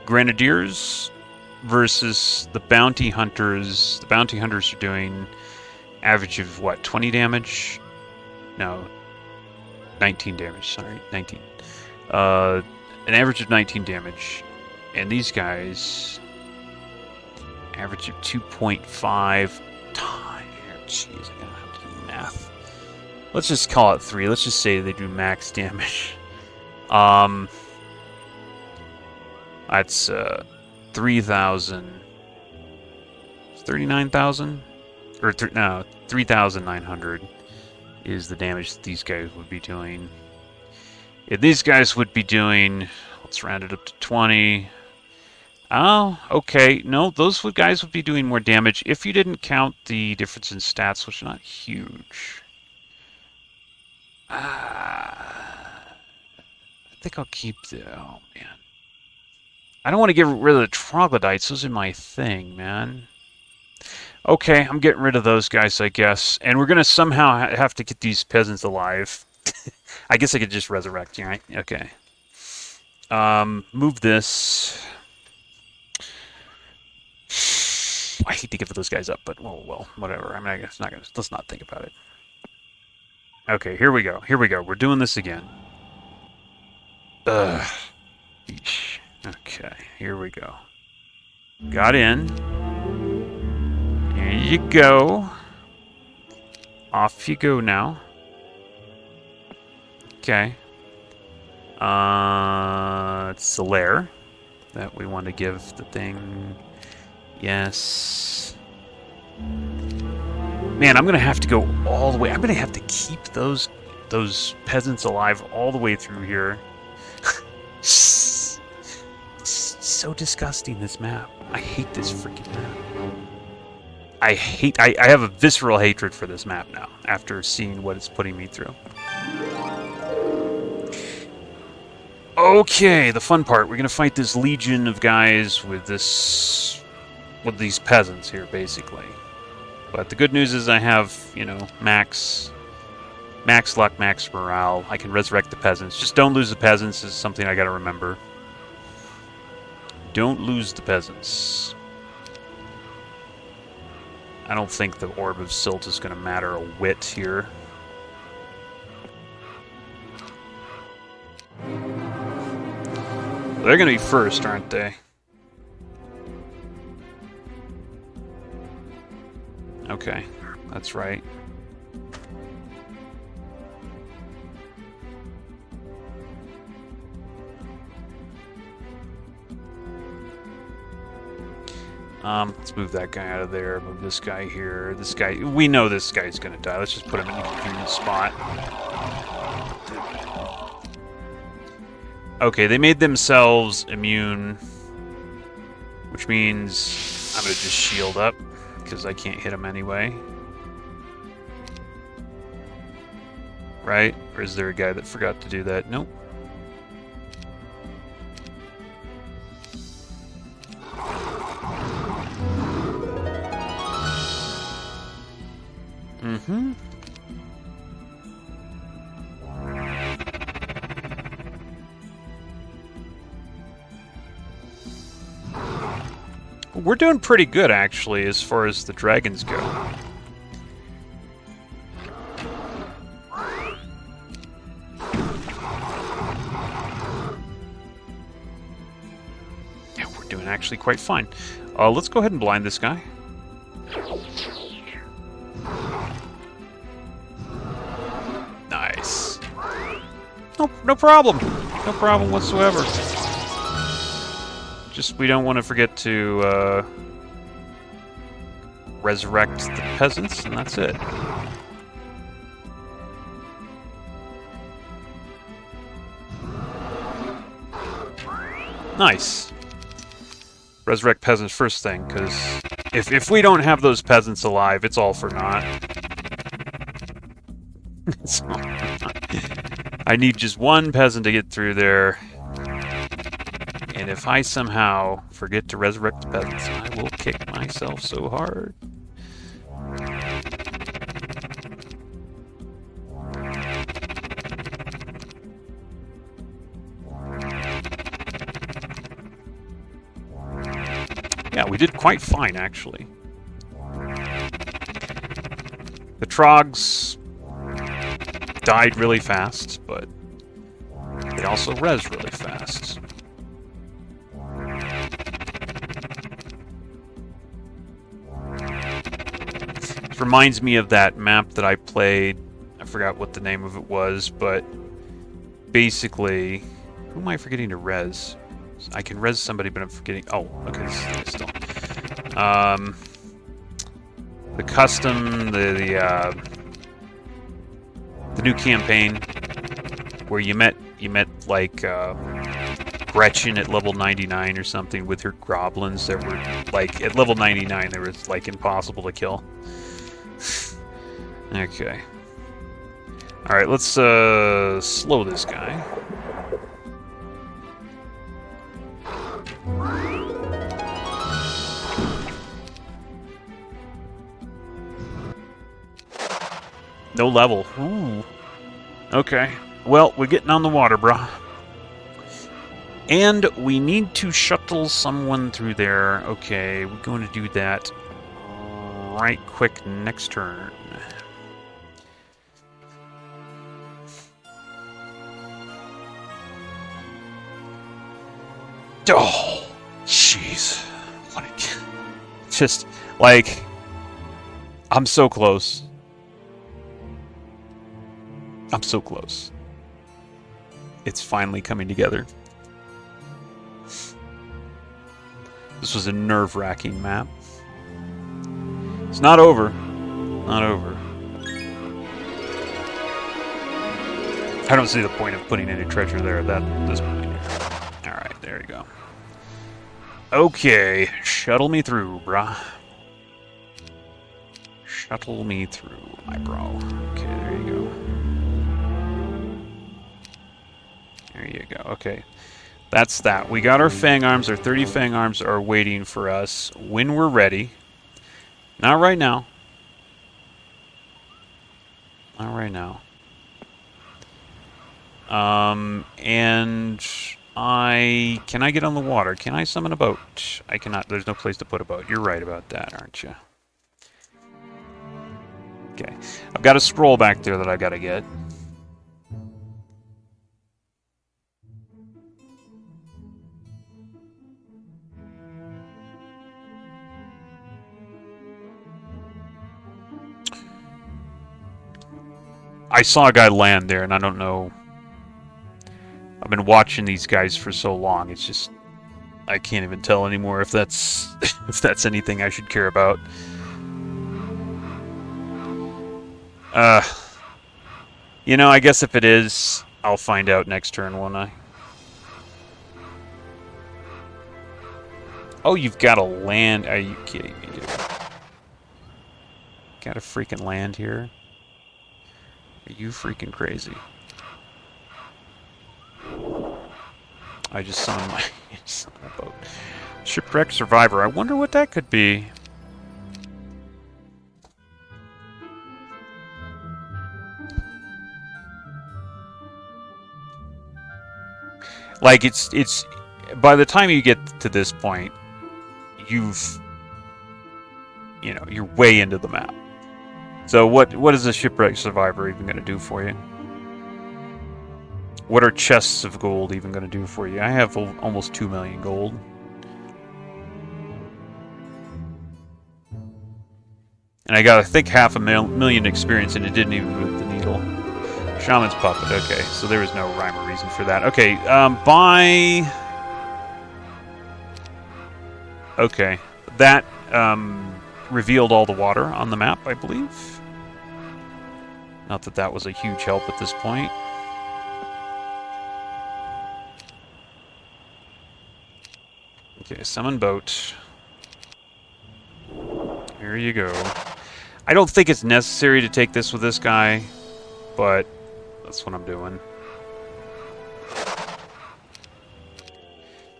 Grenadiers versus the Bounty Hunters. The Bounty Hunters are doing average of what, 20 damage? No, 19 damage, sorry, 19. An average of 19 damage. And these guys, average of 2.5 times. Jeez, I'm gonna have to do math. Let's just call it 3. Let's just say they do max damage. That's 3,000. 39,000? Or no, 3,900 is the damage that these guys would be doing. If these guys would be doing, let's round it up to 20. Oh, okay. No, those guys would be doing more damage if you didn't count the difference in stats, which are not huge. I think I'll keep the... Oh, man. I don't want to get rid of the troglodytes. Those are my thing, man. Okay, I'm getting rid of those guys, I guess. And we're going to somehow have to get these peasants alive. I guess I could just resurrect you, right? Okay. Move this. I hate to give those guys up, but well, whatever. I mean, I guess not gonna. Let's not think about it. Okay, here we go. Here we go. We're doing this again. Ugh. Eesh. Okay, here we go. Got in. Here you go. Off you go now. Okay. It's the lair that we want to give the thing. Yes. Man, I'm gonna have to go all the way. I'm gonna have to keep those peasants alive all the way through here. So disgusting, this map. I hate this freaking map. I have a visceral hatred for this map now, after seeing what it's putting me through. Okay, the fun part. We're gonna fight this legion of guys with these peasants here, basically. But the good news is I have, you know, max luck, max morale. I can resurrect the peasants. Just don't lose the peasants is something I gotta remember. Don't lose the peasants. I don't think the Orb of Silt is going to matter a whit here. They're going to be first, aren't they? Okay, that's right. Let's move that guy out of there. Move this guy here. This guy, we know this guy's gonna die. Let's just put him in a convenient spot. Okay, they made themselves immune. Which means I'm going to just shield up, because I can't hit him anyway. Right? Or is there a guy that forgot to do that? Nope. Mm-hmm. We're doing pretty good, actually, as far as the dragons go. Yeah, we're doing actually quite fine. Let's go ahead and blind this guy. Nice. No problem. No problem whatsoever. Just, we don't want to forget to resurrect the peasants, and that's it. Nice. Resurrect peasants first thing, because if we don't have those peasants alive, it's all for naught. It's all for naught. I need just one peasant to get through there. And if I somehow forget to resurrect the peasants, I will kick myself so hard. Yeah, we did quite fine, actually. The Trogs died really fast, but they also res really fast. Reminds me of that map that I played. I forgot what the name of it was, but basically, who am I forgetting to res? I can res somebody, but I'm forgetting. Oh, okay, this is the still. The custom, the new campaign where you met like Gretchen at level 99 or something with her goblins that were like at level 99. They were like impossible to kill. Okay. Alright, let's slow this guy. No level. Ooh. Okay. Well, we're getting on the water, brah. And we need to shuttle someone through there. Okay, we're going to do that right quick next turn. Oh, jeez. What a... Just, like, I'm so close. I'm so close. It's finally coming together. This was a nerve-wracking map. It's not over. Not over. I don't see the point of putting any treasure there at this point. Alright, there you go. Okay, shuttle me through, brah. Shuttle me through, my bro. Okay, there you go. There you go, okay. That's that. We got our Fang Arms. Our 30 Fang Arms are waiting for us when we're ready. Not right now. Not right now. And can I get on the water? Can I summon a boat? I cannot. There's no place to put a boat. You're right about that, aren't you? Okay. I've got a scroll back there that I gotta get. I saw a guy land there, and I don't know. I've been watching these guys for so long. It's just I can't even tell anymore if that's if that's anything I should care about. You know, I guess if it is, I'll find out next turn, won't I? Oh, you've got to land. Are you kidding me, dude? Got to freaking land here? Are you freaking crazy? I just summoned my boat. Shipwreck survivor. I wonder what that could be. Like it's by the time you get to this point, you're way into the map. So what is a shipwreck survivor even going to do for you? What are chests of gold even going to do for you? I have almost 2 million gold. And I got, I think, half a million experience, and it didn't even move the needle. Shaman's Puppet. Okay, so there was no rhyme or reason for that. Okay, buy... Okay, that revealed all the water on the map, I believe. Not that that was a huge help at this point. Okay, summon boat. Here you go. I don't think it's necessary to take this with this guy, but that's what I'm doing.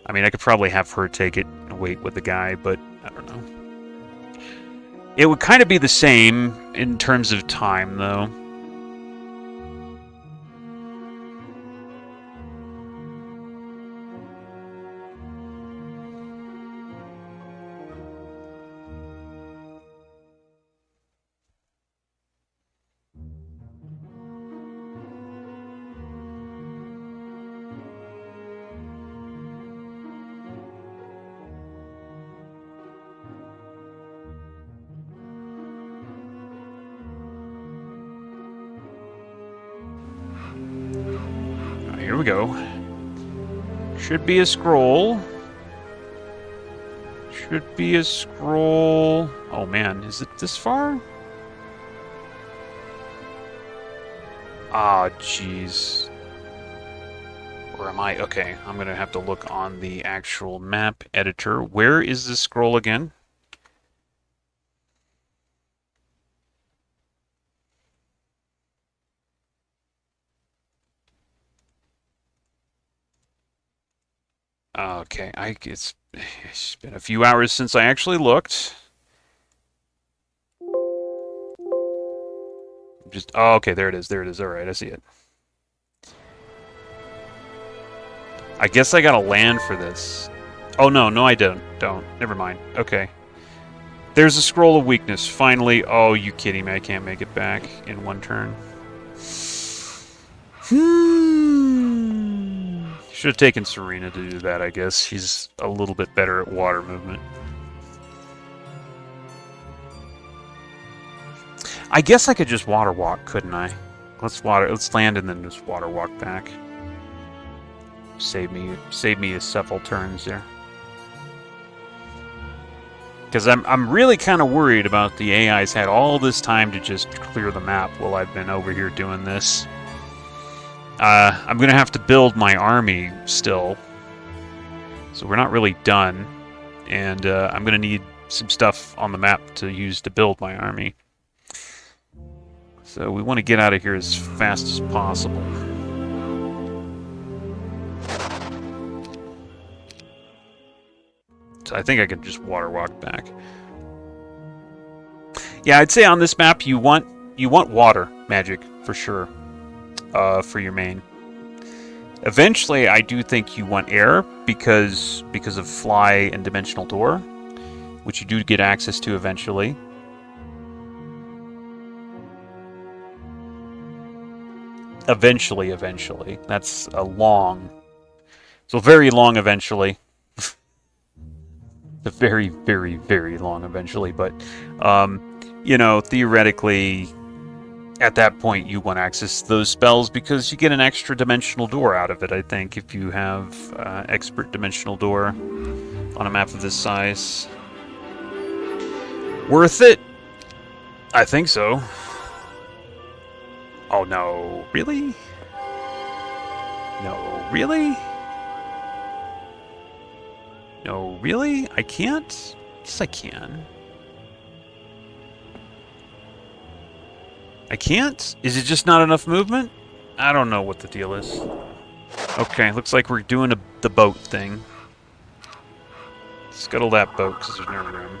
I mean, I could probably have her take it and wait with the guy, but I don't know. It would kind of be the same in terms of time, though. Here we go. Should be a scroll. Should be a scroll. Oh man, is it this far? Ah, jeez. Where am I? Okay, I'm gonna have to look on the actual map editor. Where is the scroll again? Okay, it's been a few hours since I actually looked. Oh, okay, there it is. There it is. All right, I see it. I guess I gotta land for this. Oh no, I don't. Never mind. Okay. There's a scroll of weakness. Finally. Oh, you kidding me? I can't make it back in one turn. Should have taken Serena to do that, I guess. She's a little bit better at water movement. I guess I could just water walk, couldn't I? Let's land and then just water walk back. Save me several turns there. Because I'm really kind of worried about the AI's had all this time to just clear the map while I've been over here doing this. I'm going to have to build my army still. So we're not really done. And I'm going to need some stuff on the map to use to build my army. So we want to get out of here as fast as possible. So I think I could just water walk back. Yeah, I'd say on this map you want water magic for sure. For your main. Eventually, I do think you want air because of fly and dimensional door, which you do get access to eventually. Eventually. That's a long... So very long eventually. A very, very, very long eventually, but, you know, theoretically... At that point, you want access to those spells because you get an extra dimensional door out of it, I think, if you have expert dimensional door on a map of this size. Worth it? I think so. Oh, no. Really? No, really? No, really? I can't? Yes, I can. I can't? Is it just not enough movement? I don't know what the deal is. Okay, looks like we're doing the boat thing. Scuttle that boat, because there's no room.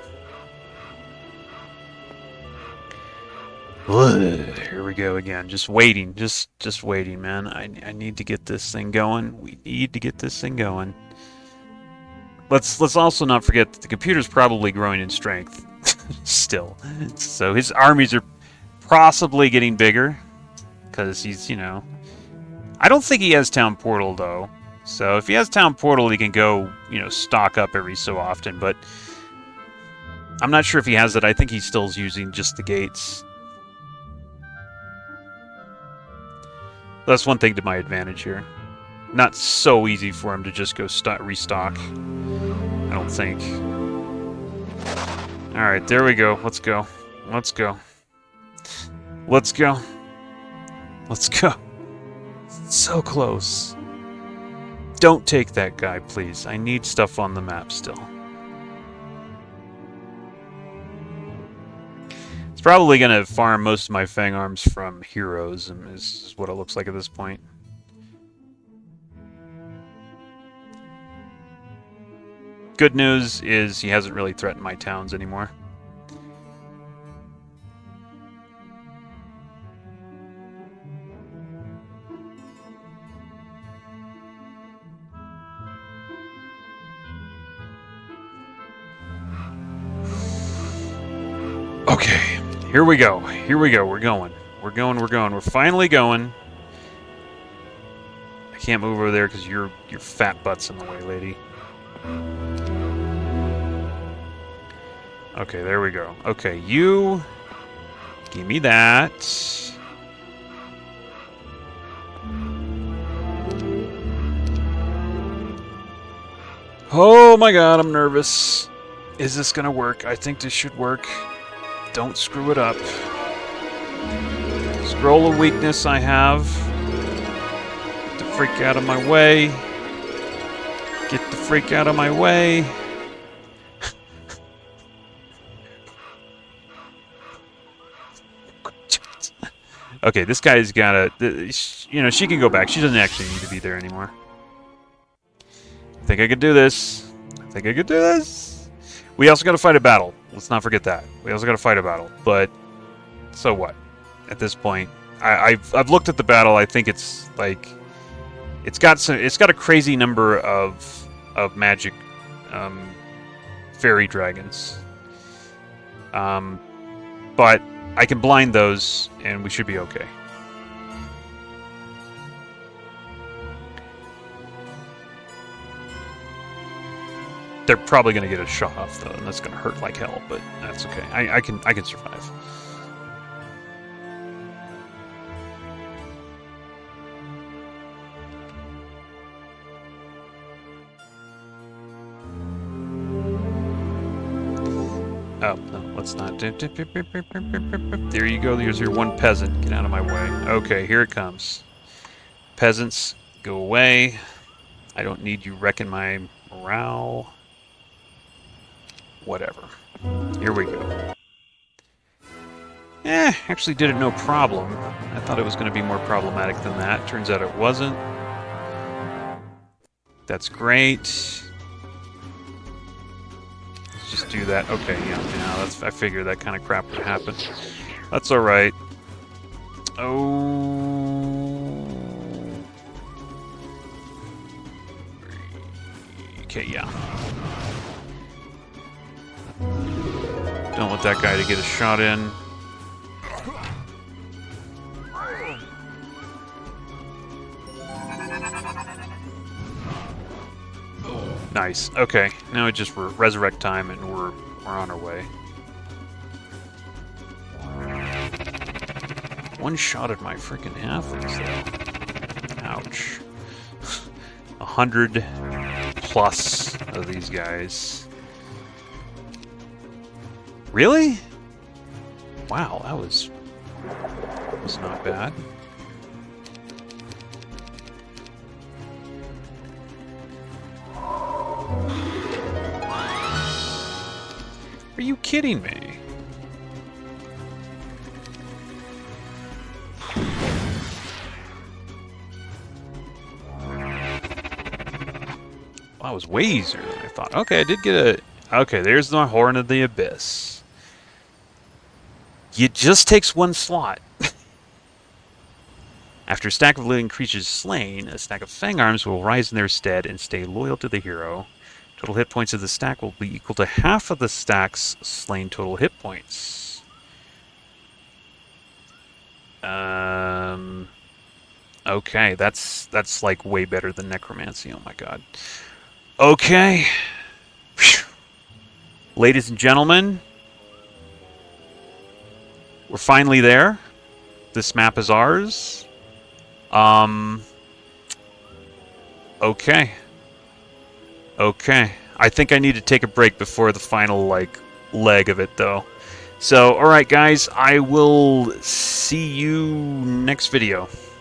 Ugh, here we go again. Just waiting. Just waiting, man. I need to get this thing going. We need to get this thing going. Let's also not forget that the computer's probably growing in strength. Still. So his armies are possibly getting bigger. Because he's, you know... I don't think he has Town Portal, though. So if he has Town Portal, he can go, you know, stock up every so often. But I'm not sure if he has it. I think he still's using just the gates. That's one thing to my advantage here. Not so easy for him to just go restock. I don't think. Alright, there we go. Let's go. Let's go. Let's go. Let's go. So close. Don't take that guy, please. I need stuff on the map still. It's probably going to farm most of my Fang Arms from heroes, and is what it looks like at this point. Good news is he hasn't really threatened my towns anymore. Okay, here we go. Here we go. We're going. We're going. We're going. We're finally going. I can't move over there because your fat butt's in the way, lady. Okay, there we go. Okay, you give me that. Oh my god, I'm nervous. Is this gonna work? I think this should work. Don't screw it up. Scroll of weakness I have. Get the freak out of my way. Get the freak out of my way. Okay, this guy's gotta... You know, she can go back. She doesn't actually need to be there anymore. I think I could do this. I think I could do this. We also gotta fight a battle. Let's not forget that. We also gotta fight a battle. But, so what? At this point, I've looked at the battle. I think it's like... It's got a crazy number of magic fairy dragons. But I can blind those, and we should be okay. They're probably going to get a shot off, though, and that's going to hurt like hell, but that's okay. I can survive. Oh, no, let's not. There you go. There's your one peasant. Get out of my way. Okay, here it comes. Peasants, go away. I don't need you wrecking my morale. Whatever. Here we go. Actually did it no problem. I thought it was going to be more problematic than that. Turns out it wasn't. That's great. Just do that. Okay, yeah, that's. I figured that kind of crap would happen. That's all right. Oh. Okay, yeah. Don't want that guy to get a shot in. Nice. Okay, now it just resurrect time, and we're on our way. One shot at my freaking halflings, though. Ouch. 100 plus of these guys. Really? Wow, that was not bad. kidding me? Well, that was way easier than I thought. Okay, I did get a... Okay, there's the Horn of the Abyss. It just takes one slot. After a stack of living creatures slain, a stack of Fang Arms will rise in their stead and stay loyal to the hero. Total hit points of the stack will be equal to half of the stack's slain total hit points. Okay, that's like way better than Necromancy. Oh my god. Okay. Whew. Ladies and gentlemen, we're finally there. This map is ours. Okay. Okay. I think I need to take a break before the final, like, leg of it, though. So, alright, guys, I will see you next video.